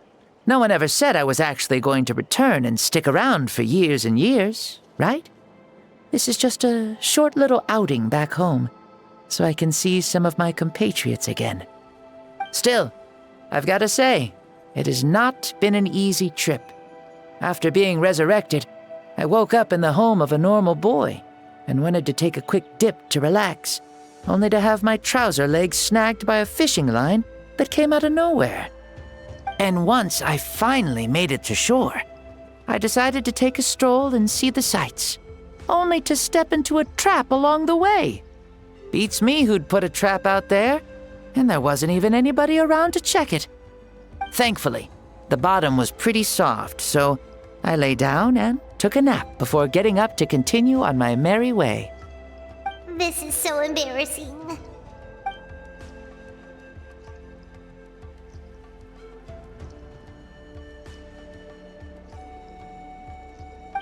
no one ever said I was actually going to return and stick around for years and years, right? This is just a short little outing back home, so I can see some of my compatriots again. Still, I've got to say, it has not been an easy trip. After being resurrected, I woke up in the home of a normal boy and wanted to take a quick dip to relax, only to have my trouser legs snagged by a fishing line that came out of nowhere. And once I finally made it to shore, I decided to take a stroll and see the sights, only to step into a trap along the way. Beats me who'd put a trap out there, and there wasn't even anybody around to check it. Thankfully, the bottom was pretty soft, so I lay down and took a nap before getting up to continue on my merry way. This is so embarrassing.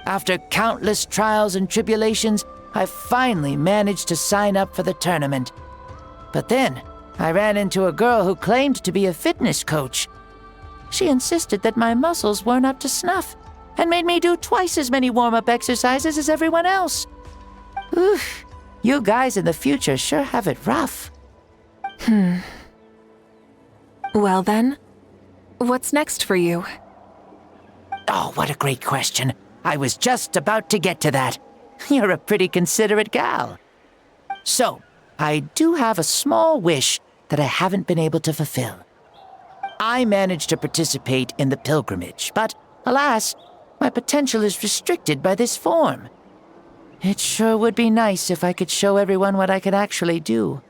After countless trials and tribulations, I finally managed to sign up for the tournament. But then, I ran into a girl who claimed to be a fitness coach. She insisted that my muscles weren't up to snuff, and made me do twice as many warm-up exercises as everyone else. Oof, you guys in the future sure have it rough. Well then, What's next for you? Oh, what a great question. I was just about to get to that. You're a pretty considerate gal. So, I do have a small wish that I haven't been able to fulfill. I managed to participate in the pilgrimage, but alas, my potential is restricted by this form. It sure would be nice if I could show everyone what I could actually do.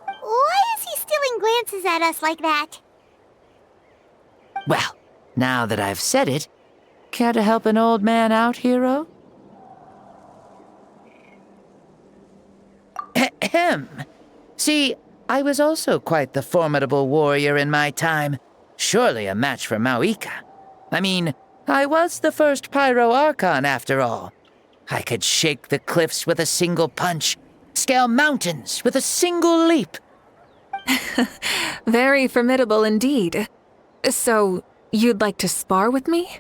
Why is he stealing glances at us like that? Well, now that I've said it, care to help an old man out, hero? Ahem. See, I was also quite the formidable warrior in my time. Surely a match for Mavuika. I mean, I was the first Pyro Archon after all. I could shake the cliffs with a single punch, scale mountains with a single leap. Very formidable indeed. So, you'd like to spar with me?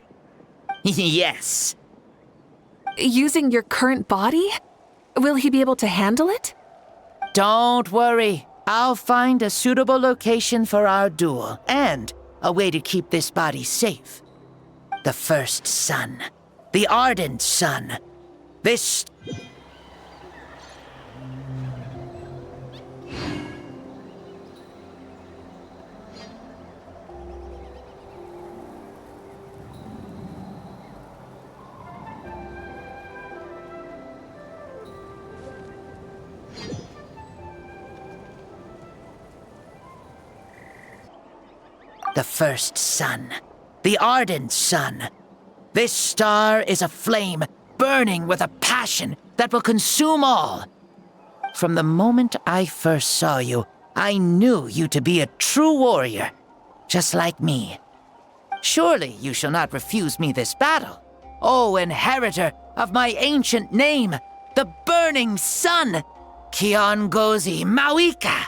Yes. Using your current body? Will he be able to handle it? Don't worry. I'll find a suitable location for our duel, and a way to keep this body safe. The first sun. The ardent sun. This... The first sun. The ardent sun. This star is a flame, burning with a passion that will consume all. From the moment I first saw you, I knew you to be a true warrior, just like me. Surely you shall not refuse me this battle, O inheritor of my ancient name, the burning sun, Kiongozi Mavuika.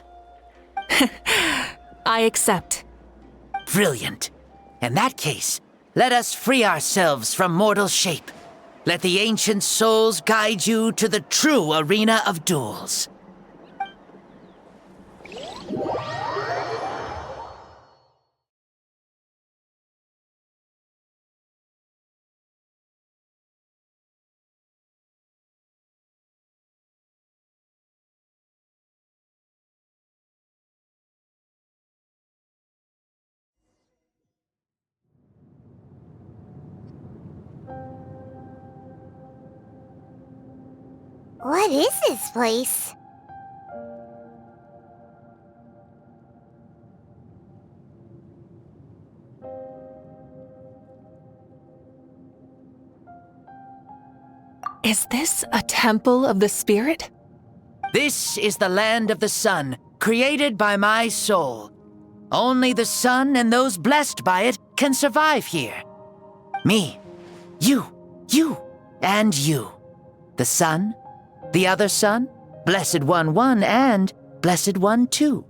I accept. Brilliant. In that case, let us free ourselves from mortal shape. Let the ancient souls guide you to the true arena of duels. What is this place? Is this a temple of the spirit? This is the land of the sun, created by my soul. Only the sun and those blessed by it can survive here. Me, you, and you. The sun, the other sun, Blessed One 1, and Blessed One 2.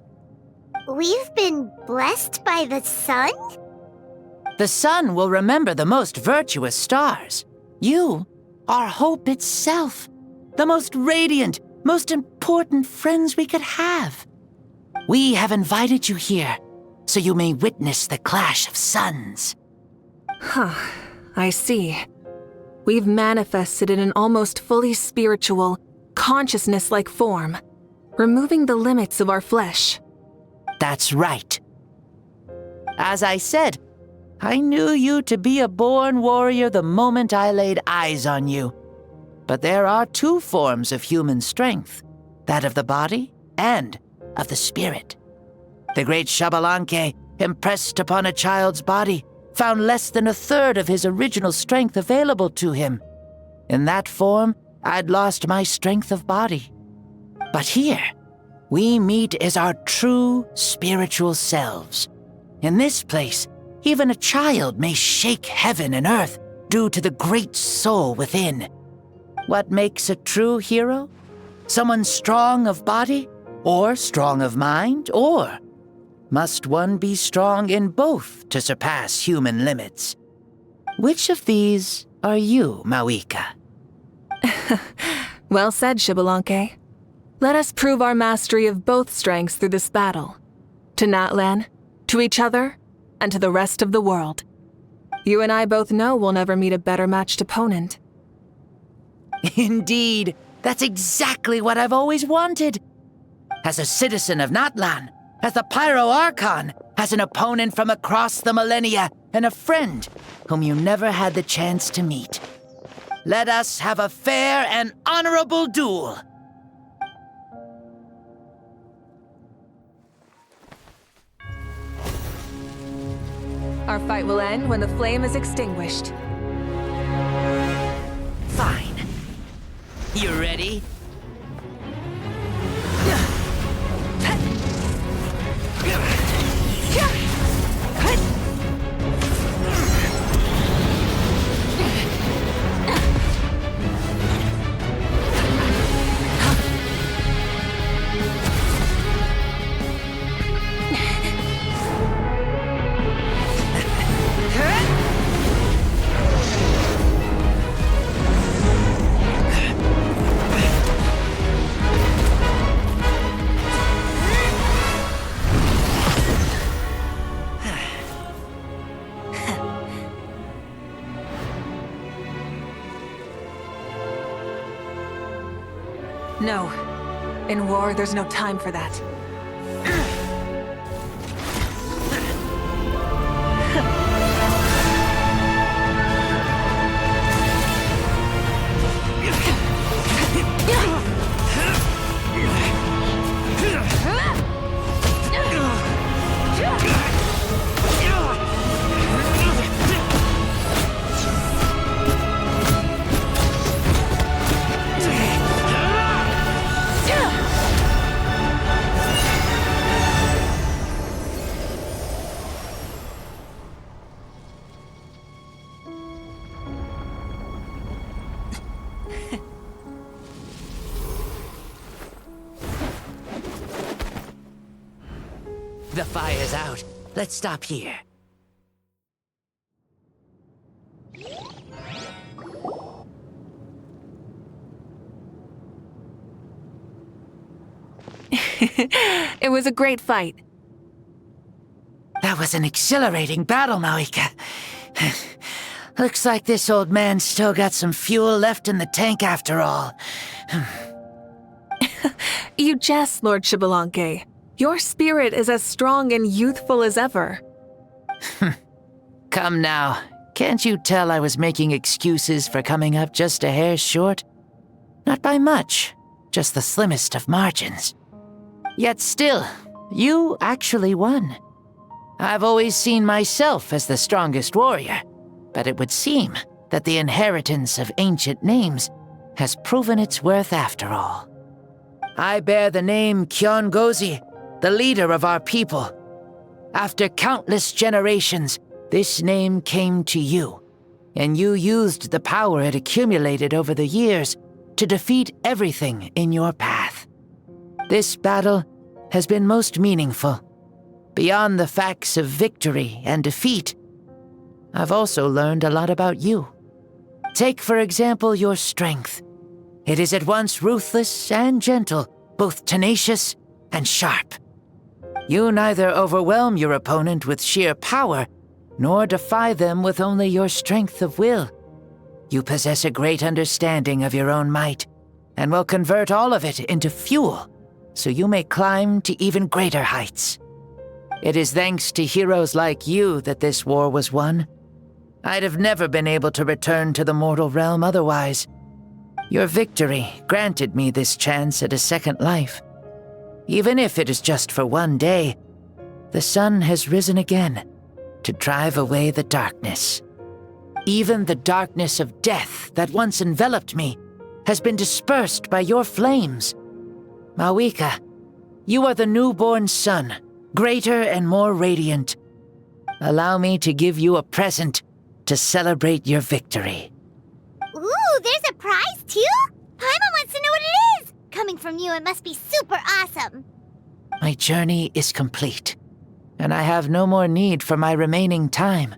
We've been blessed by the sun? The sun will remember the most virtuous stars. You are hope itself, the most radiant, most important friends we could have. We have invited you here, so you may witness the clash of suns. Huh, I see. We've manifested in an almost fully spiritual, consciousness-like form, removing the limits of our flesh. That's right. As I said, I knew you to be a born warrior the moment I laid eyes on you. But there are two forms of human strength, that of the body and of the spirit. The great Xbalanque, impressed upon a child's body, found less than a third of his original strength available to him. In that form, I'd lost my strength of body. But here, we meet as our true spiritual selves. In this place, even a child may shake heaven and earth due to the great soul within. What makes a true hero? Someone strong of body, or strong of mind, or must one be strong in both to surpass human limits? Which of these are you, Mavuika? Well said, Xbalanque. Let us prove our mastery of both strengths through this battle. To Natlan, to each other, and to the rest of the world. You and I both know we'll never meet a better matched opponent. Indeed, that's exactly what I've always wanted. As a citizen of Natlan, as the Pyro Archon, as an opponent from across the millennia, and a friend whom you never had the chance to meet. Let us have a fair and honorable duel. Our fight will end when the flame is extinguished. Fine. You ready? No. In war, there's no time for that. The fire's out. Let's stop here. It was a great fight. That was an exhilarating battle, Mavuika. Looks like this old man's still got some fuel left in the tank after all. You jest, Lord Xbalanque. Your spirit is as strong and youthful as ever. Come now. Can't you tell I was making excuses for coming up just a hair short? Not by much, just the slimmest of margins. Yet still, you actually won. I've always seen myself as the strongest warrior, but it would seem that the inheritance of ancient names has proven its worth after all. I bear the name Kyongozi, the leader of our people. After countless generations, this name came to you, and you used the power it accumulated over the years to defeat everything in your path. This battle has been most meaningful. Beyond the facts of victory and defeat, I've also learned a lot about you. Take, for example, your strength. It is at once ruthless and gentle, both tenacious and sharp. You neither overwhelm your opponent with sheer power, nor defy them with only your strength of will. You possess a great understanding of your own might, and will convert all of it into fuel, so you may climb to even greater heights. It is thanks to heroes like you that this war was won. I'd have never been able to return to the mortal realm otherwise. Your victory granted me this chance at a second life. Even if it is just for one day, the sun has risen again to drive away the darkness. Even the darkness of death that once enveloped me has been dispersed by your flames. Mavuika, you are the newborn sun, greater and more radiant. Allow me to give you a present to celebrate your victory. Ooh, there's a prize too? Paimon wants to know what it is! Coming from you, it must be super awesome. My journey is complete, and I have no more need for my remaining time.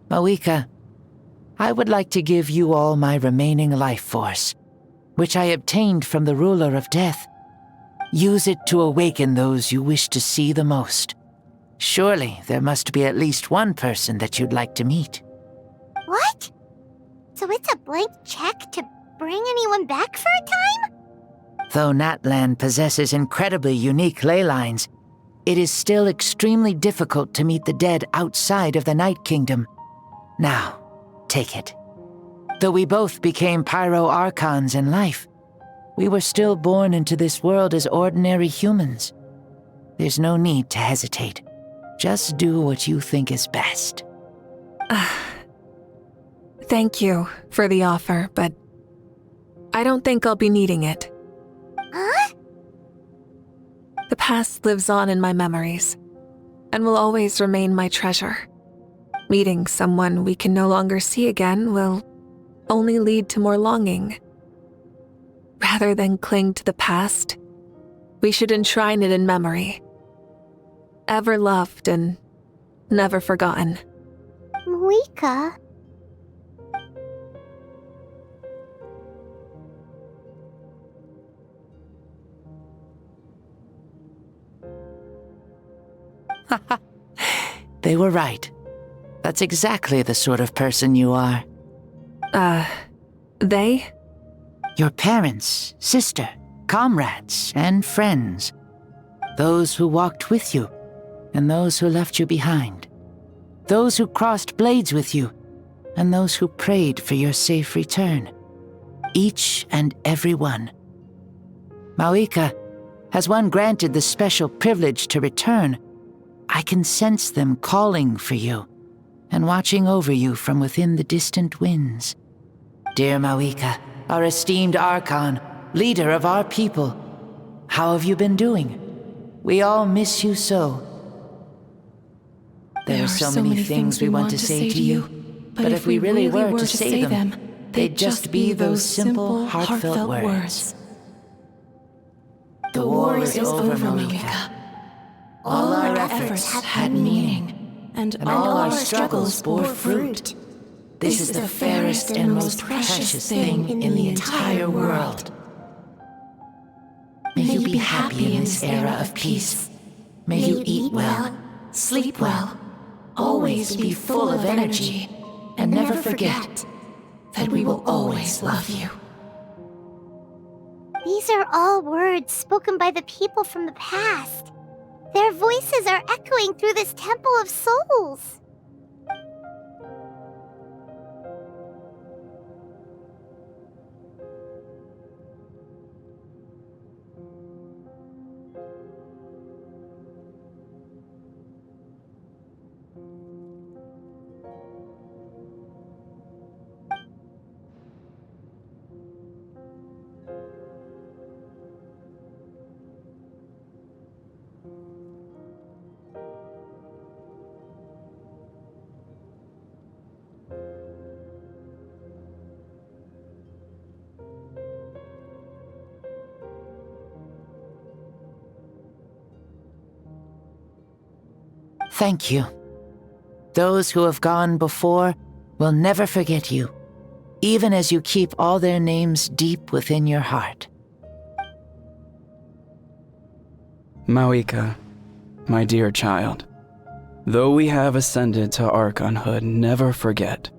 Mavuika, I would like to give you all my remaining life force, which I obtained from the ruler of death. Use it to awaken those you wish to see the most. Surely there must be at least one person that you'd like to meet. What? So it's a blank check to bring anyone back for a time? Though Natlan possesses incredibly unique ley lines, it is still extremely difficult to meet the dead outside of the Night Kingdom. Now, take it. Though we both became pyro-archons in life, we were still born into this world as ordinary humans. There's no need to hesitate. Just do what you think is best. Thank you for the offer, but I don't think I'll be needing it. Huh? The past lives on in my memories, and will always remain my treasure. Meeting someone we can no longer see again will only lead to more longing. Rather than cling to the past, we should enshrine it in memory. Ever loved and never forgotten. Mavuika? They were right. That's exactly the sort of person you are. They? Your parents, sister, comrades, and friends. Those who walked with you, and those who left you behind. Those who crossed blades with you, and those who prayed for your safe return. Each and every one. Mavuika, has one granted the special privilege to return, I can sense them calling for you, and watching over you from within the distant winds. Dear Mavuika, our esteemed Archon, leader of our people, how have you been doing? We all miss you so. There are so many things we want to say to you, but if we really were to say them, they'd just be those simple, heartfelt words. The war is over, Mavuika. All our efforts had meaning, and all our struggles bore fruit. This is the fairest and most precious thing in the entire world. May you be happy in this era of peace. May you eat well, sleep well, always be full of energy, and never forget that we will always love you. These are all words spoken by the people from the past. Their voices are echoing through this Temple of Souls. Thank you. Those who have gone before will never forget you, even as you keep all their names deep within your heart. Mavuika, my dear child, though we have ascended to Archonhood, never forget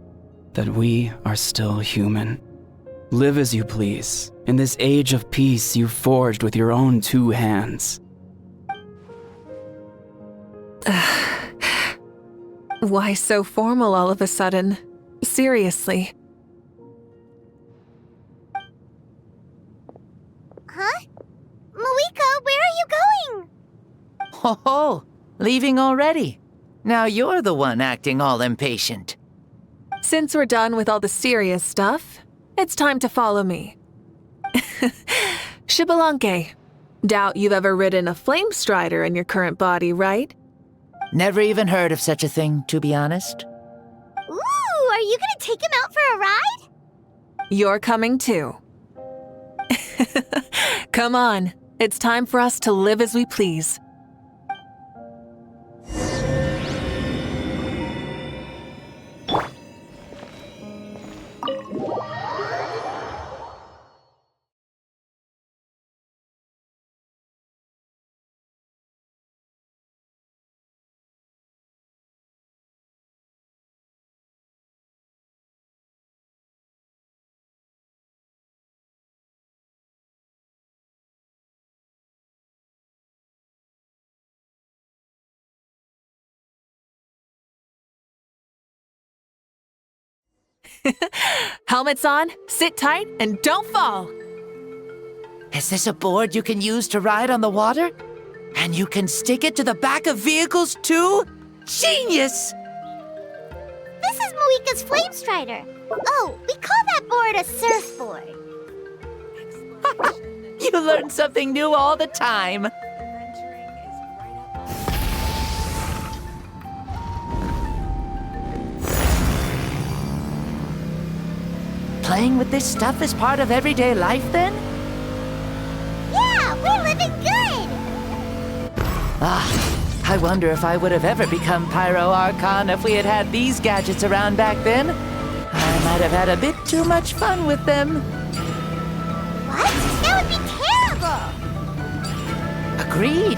that we are still human. Live as you please, in this age of peace you forged with your own 2 hands. Why so formal all of a sudden? Seriously. Huh? Mavuika, where are you going? Ho ho! Leaving already? Now you're the one acting all impatient. Since we're done with all the serious stuff, it's time to follow me. Xbalanque, doubt you've ever ridden a flame strider in your current body, right? Never even heard of such a thing, to be honest. Ooh, are you gonna take him out for a ride? You're coming too. Come on, it's time for us to live as we please. Helmets on, sit tight, and don't fall. Is this a board you can use to ride on the water? And you can stick it to the back of vehicles too? Genius! This is Mauika's Flame Strider. Oh, we call that board a surfboard. You learn something new all the time. Playing with this stuff is part of everyday life, then? Yeah, we're living good! I wonder if I would have ever become Pyro Archon if we had had these gadgets around back then. I might have had a bit too much fun with them. What? That would be terrible! Agreed.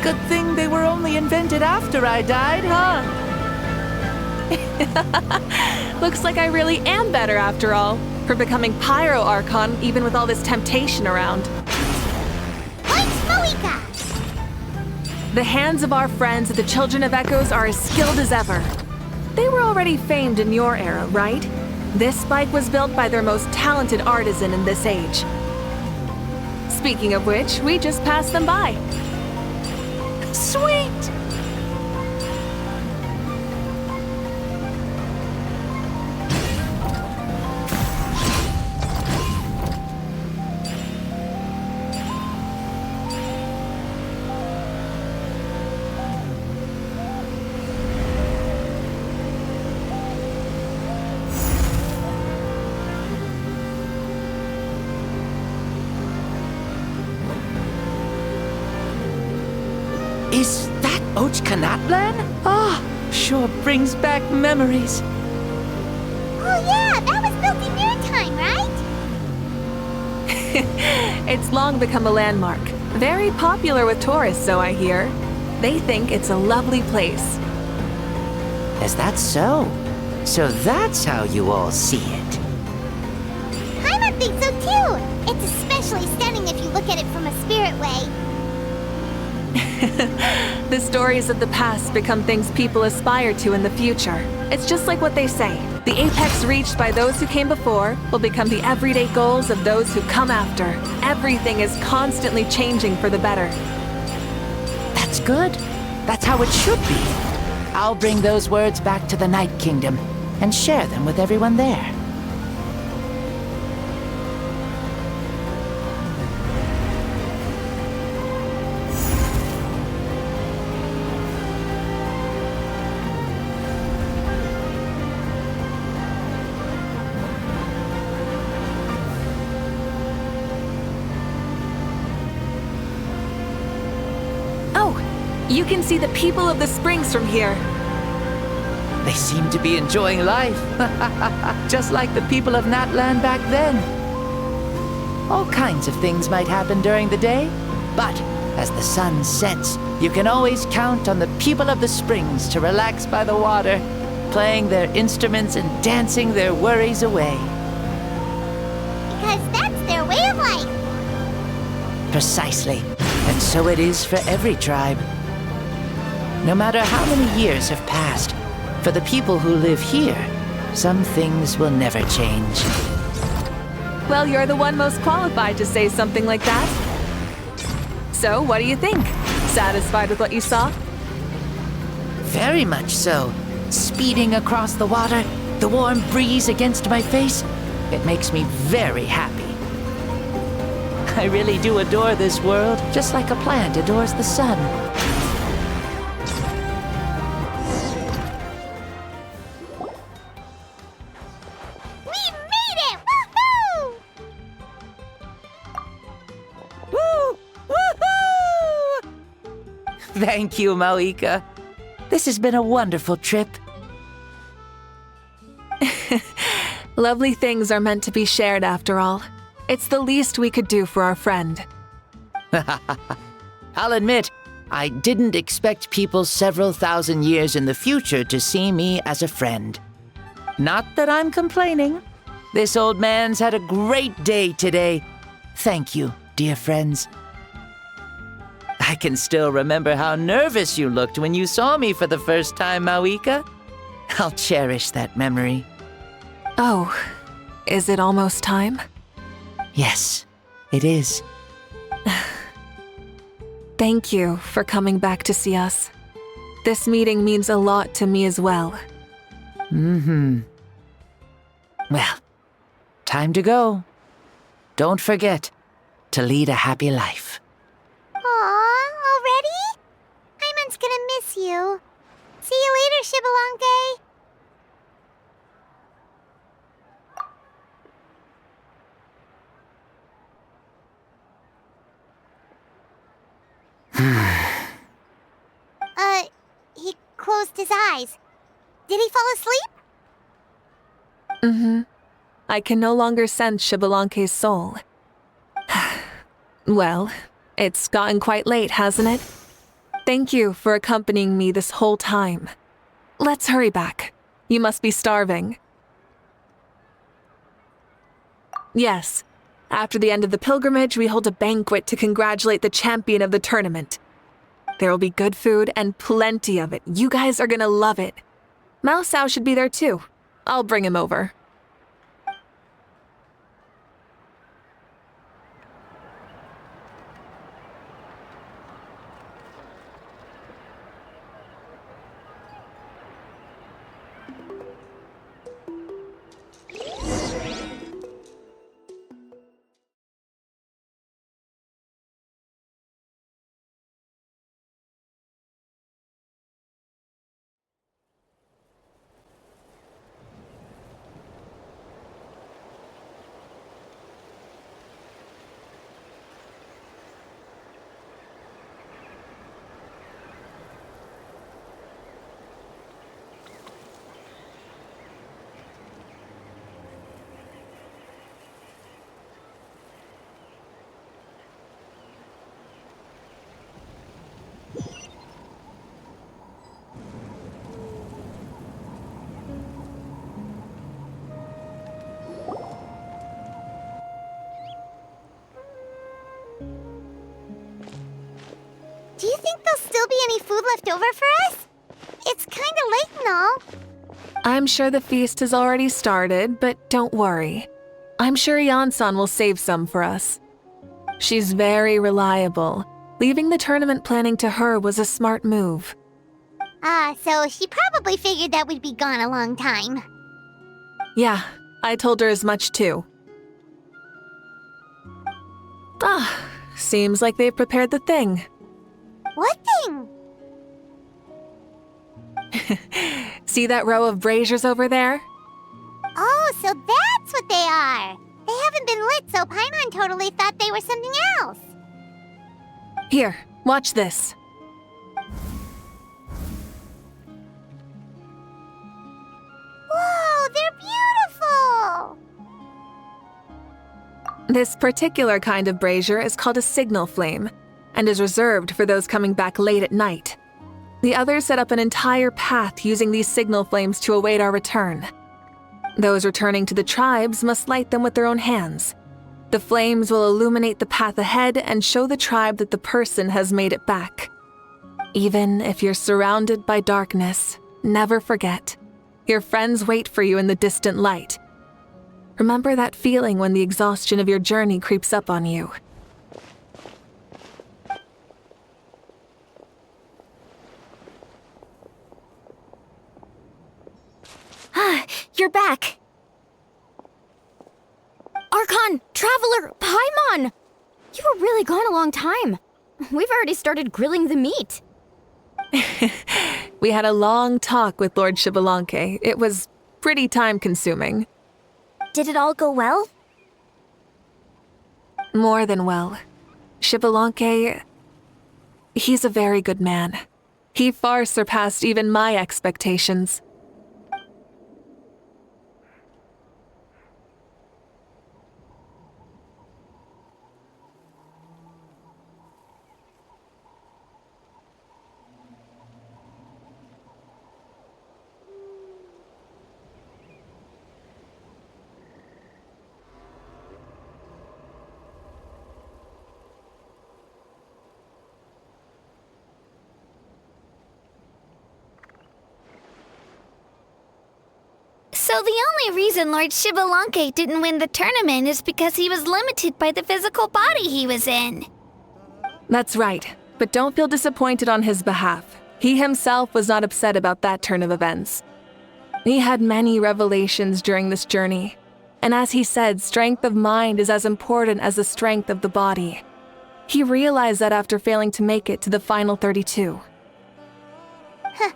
Good thing they were only invented after I died, huh? Looks like I really am better after all, for becoming Pyro Archon even with all this temptation around. Thanks, Mauika! The hands of our friends at the Children of Echoes are as skilled as ever. They were already famed in your era, right? This spike was built by their most talented artisan in this age. Speaking of which, we just passed them by. Sweet! Is that Ochkanatlan? Sure brings back memories. Oh yeah, that was built in your time, right? It's long become a landmark. Very popular with tourists, so I hear. They think it's a lovely place. Is that so? So that's how you all see it. Paimon thinks so too! It's especially stunning if you look at it from a spirit way. The stories of the past become things people aspire to in the future. It's just like what they say. The apex reached by those who came before will become the everyday goals of those who come after. Everything is constantly changing for the better. That's good. That's how it should be. I'll bring those words back to the Night Kingdom and share them with everyone there. You can see the people of the springs from here. They seem to be enjoying life. Just like the people of Natlan back then. All kinds of things might happen during the day, but as the sun sets, you can always count on the people of the springs to relax by the water, playing their instruments and dancing their worries away. Because that's their way of life. Precisely. And so it is for every tribe. No matter how many years have passed, for the people who live here, some things will never change. Well, you're the one most qualified to say something like that. So, what do you think? Satisfied with what you saw? Very much so. Speeding across the water, the warm breeze against my face, it makes me very happy. I really do adore this world, just like a plant adores the sun. Thank you, Mauika. This has been a wonderful trip. Lovely things are meant to be shared after all. It's the least we could do for our friend. I'll admit, I didn't expect people several thousand years in the future to see me as a friend. Not that I'm complaining. This old man's had a great day today. Thank you, dear friends. I can still remember how nervous you looked when you saw me for the first time, Mauika. I'll cherish that memory. Oh, is it almost time? Yes, it is. Thank you for coming back to see us. This meeting means a lot to me as well. Well, time to go. Don't forget to lead a happy life. Aw, already? Paimon's gonna miss you. See you later, Xbalanque. He closed his eyes. Did he fall asleep? I can no longer sense Xbalanque's soul. Well, it's gotten quite late, hasn't it? Thank you for accompanying me this whole time. Let's hurry back. You must be starving. Yes. After the end of the pilgrimage, we hold a banquet to congratulate the champion of the tournament. There will be good food and plenty of it. You guys are gonna love it. Mao Sao should be there too. I'll bring him over. Do you think there'll still be any food left over for us? It's kinda late and all. I'm sure the feast has already started, but don't worry. I'm sure Yansan will save some for us. She's very reliable. Leaving the tournament planning to her was a smart move. So she probably figured that we'd be gone a long time. Yeah, I told her as much too. Seems like they've prepared the thing. What thing? See that row of braziers over there? Oh, so that's what they are. They haven't been lit, so Paimon totally thought they were something else. Here, watch this. Whoa, they're beautiful! This particular kind of brazier is called a signal flame, and is reserved for those coming back late at night. The others set up an entire path using these signal flames to await our return. Those returning to the tribes must light them with their own hands. The flames will illuminate the path ahead and show the tribe that the person has made it back. Even if you're surrounded by darkness, never forget. Your friends wait for you in the distant light. Remember that feeling when the exhaustion of your journey creeps up on you. You're back! Archon! Traveler! Paimon! You were really gone a long time. We've already started grilling the meat. We had a long talk with Lord Xbalanque. It was pretty time-consuming. Did it all go well? More than well. Xbalanque, he's a very good man. He far surpassed even my expectations. So the only reason Lord Xbalanque didn't win the tournament is because he was limited by the physical body he was in. That's right, but don't feel disappointed on his behalf. He himself was not upset about that turn of events. He had many revelations during this journey, and as he said, strength of mind is as important as the strength of the body. He realized that after failing to make it to the final 32. Huh.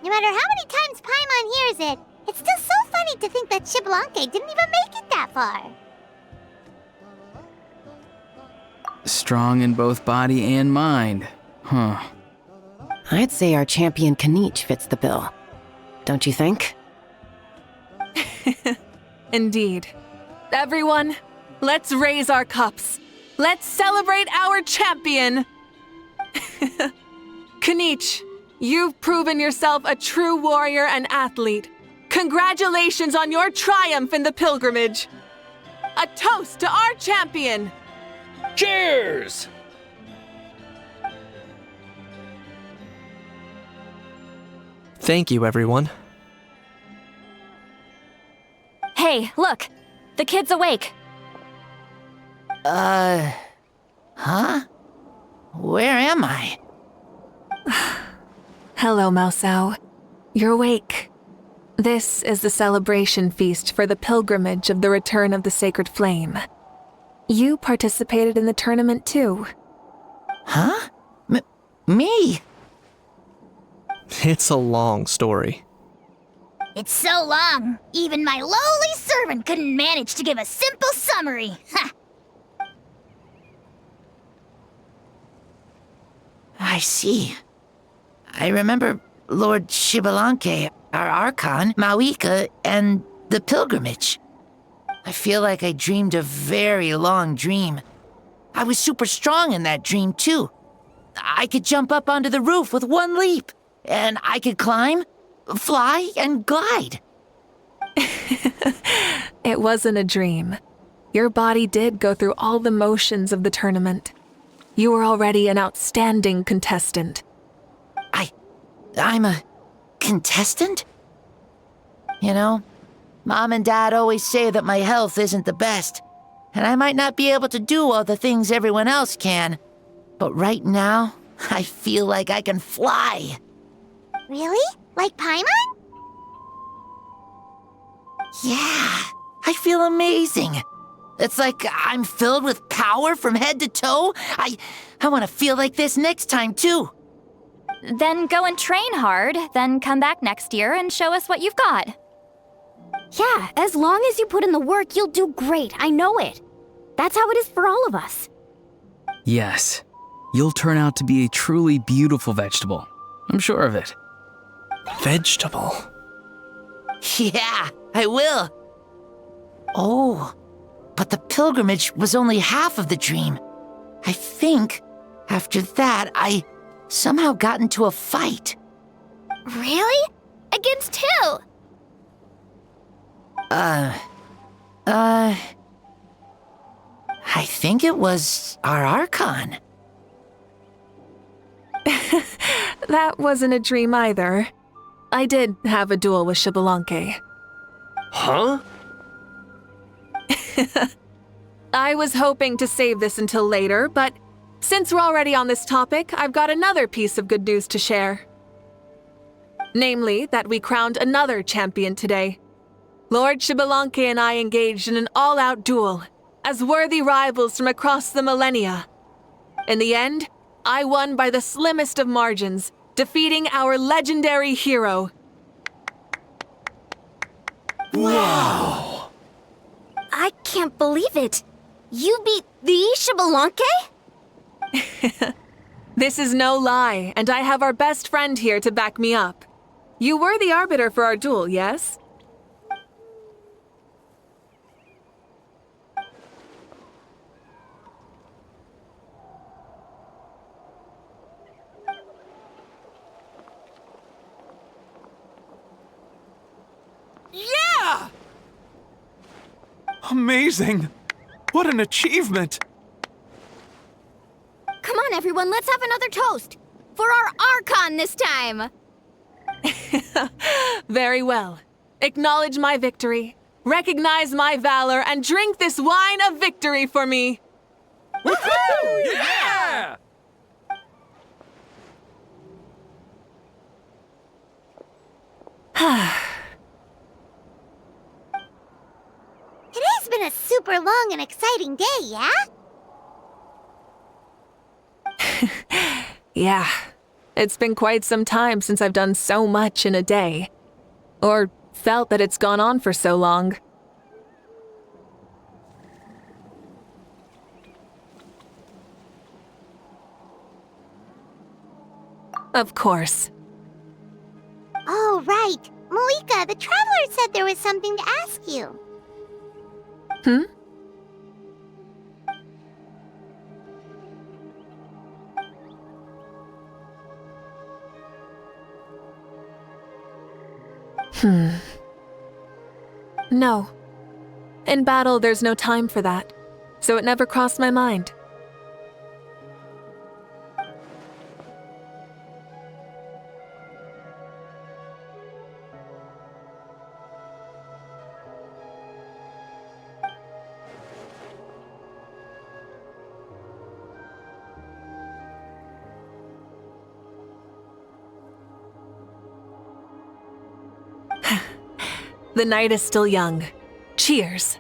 No matter how many times Paimon hears it, it's still so funny to think that Xbalanque didn't even make it that far. Strong in both body and mind. Huh. I'd say our champion Kanich fits the bill. Don't you think? Indeed. Everyone, let's raise our cups. Let's celebrate our champion! Kanich, you've proven yourself a true warrior and athlete. Congratulations on your triumph in the pilgrimage. A toast to our champion! Cheers! Thank you, everyone. Hey, look! The kid's awake. Huh? Where am I? Hello, Mausau. You're awake. This is the celebration feast for the pilgrimage of the return of the sacred flame. You participated in the tournament too. Huh? Me? It's a long story. It's so long, even my lowly servant couldn't manage to give a simple summary. Ha! I see. I remember Lord Xbalanque, our Archon, Mavuika, and the pilgrimage. I feel like I dreamed a very long dream. I was super strong in that dream, too. I could jump up onto the roof with one leap, and I could climb, fly, and glide. It wasn't a dream. Your body did go through all the motions of the tournament. You were already an outstanding contestant. I'm a contestant? You know, Mom and Dad always say that my health isn't the best, and I might not be able to do all the things everyone else can. But right now, I feel like I can fly. Really? Like Paimon? Yeah, I feel amazing. It's like I'm filled with power from head to toe. I want to feel like this next time, too. Then go and train hard, then come back next year and show us what you've got. Yeah, as long as you put in the work, you'll do great. I know it. That's how it is for all of us. Yes. You'll turn out to be a truly beautiful vegetable. I'm sure of it. Vegetable? Yeah, I will. Oh, but the pilgrimage was only half of the dream. I think after that, I somehow got into a fight. Really? Against who? I think it was our Archon. That wasn't a dream either. I did have a duel with Xbalanque. Huh? I was hoping to save this until later, but since we're already on this topic, I've got another piece of good news to share. Namely, that we crowned another champion today. Lord Xbalanque and I engaged in an all-out duel, as worthy rivals from across the millennia. In the end, I won by the slimmest of margins, defeating our legendary hero. Wow! I can't believe it. You beat the Xbalanque? This is no lie, and I have our best friend here to back me up. You were the arbiter for our duel, yes? Yeah! Amazing! What an achievement! Come on, everyone, let's have another toast. For our Archon this time. Very well. Acknowledge my victory, recognize my valor, and drink this wine of victory for me. Woohoo! Yeah! Today's been a super long and exciting day, yeah? Yeah, it's been quite some time since I've done so much in a day. Or felt that it's gone on for so long. Of course. Oh, right. Mavuika, the Traveler said there was something to ask you. Hmm? No. In battle, there's no time for that, so it never crossed my mind. The night is still young. Cheers.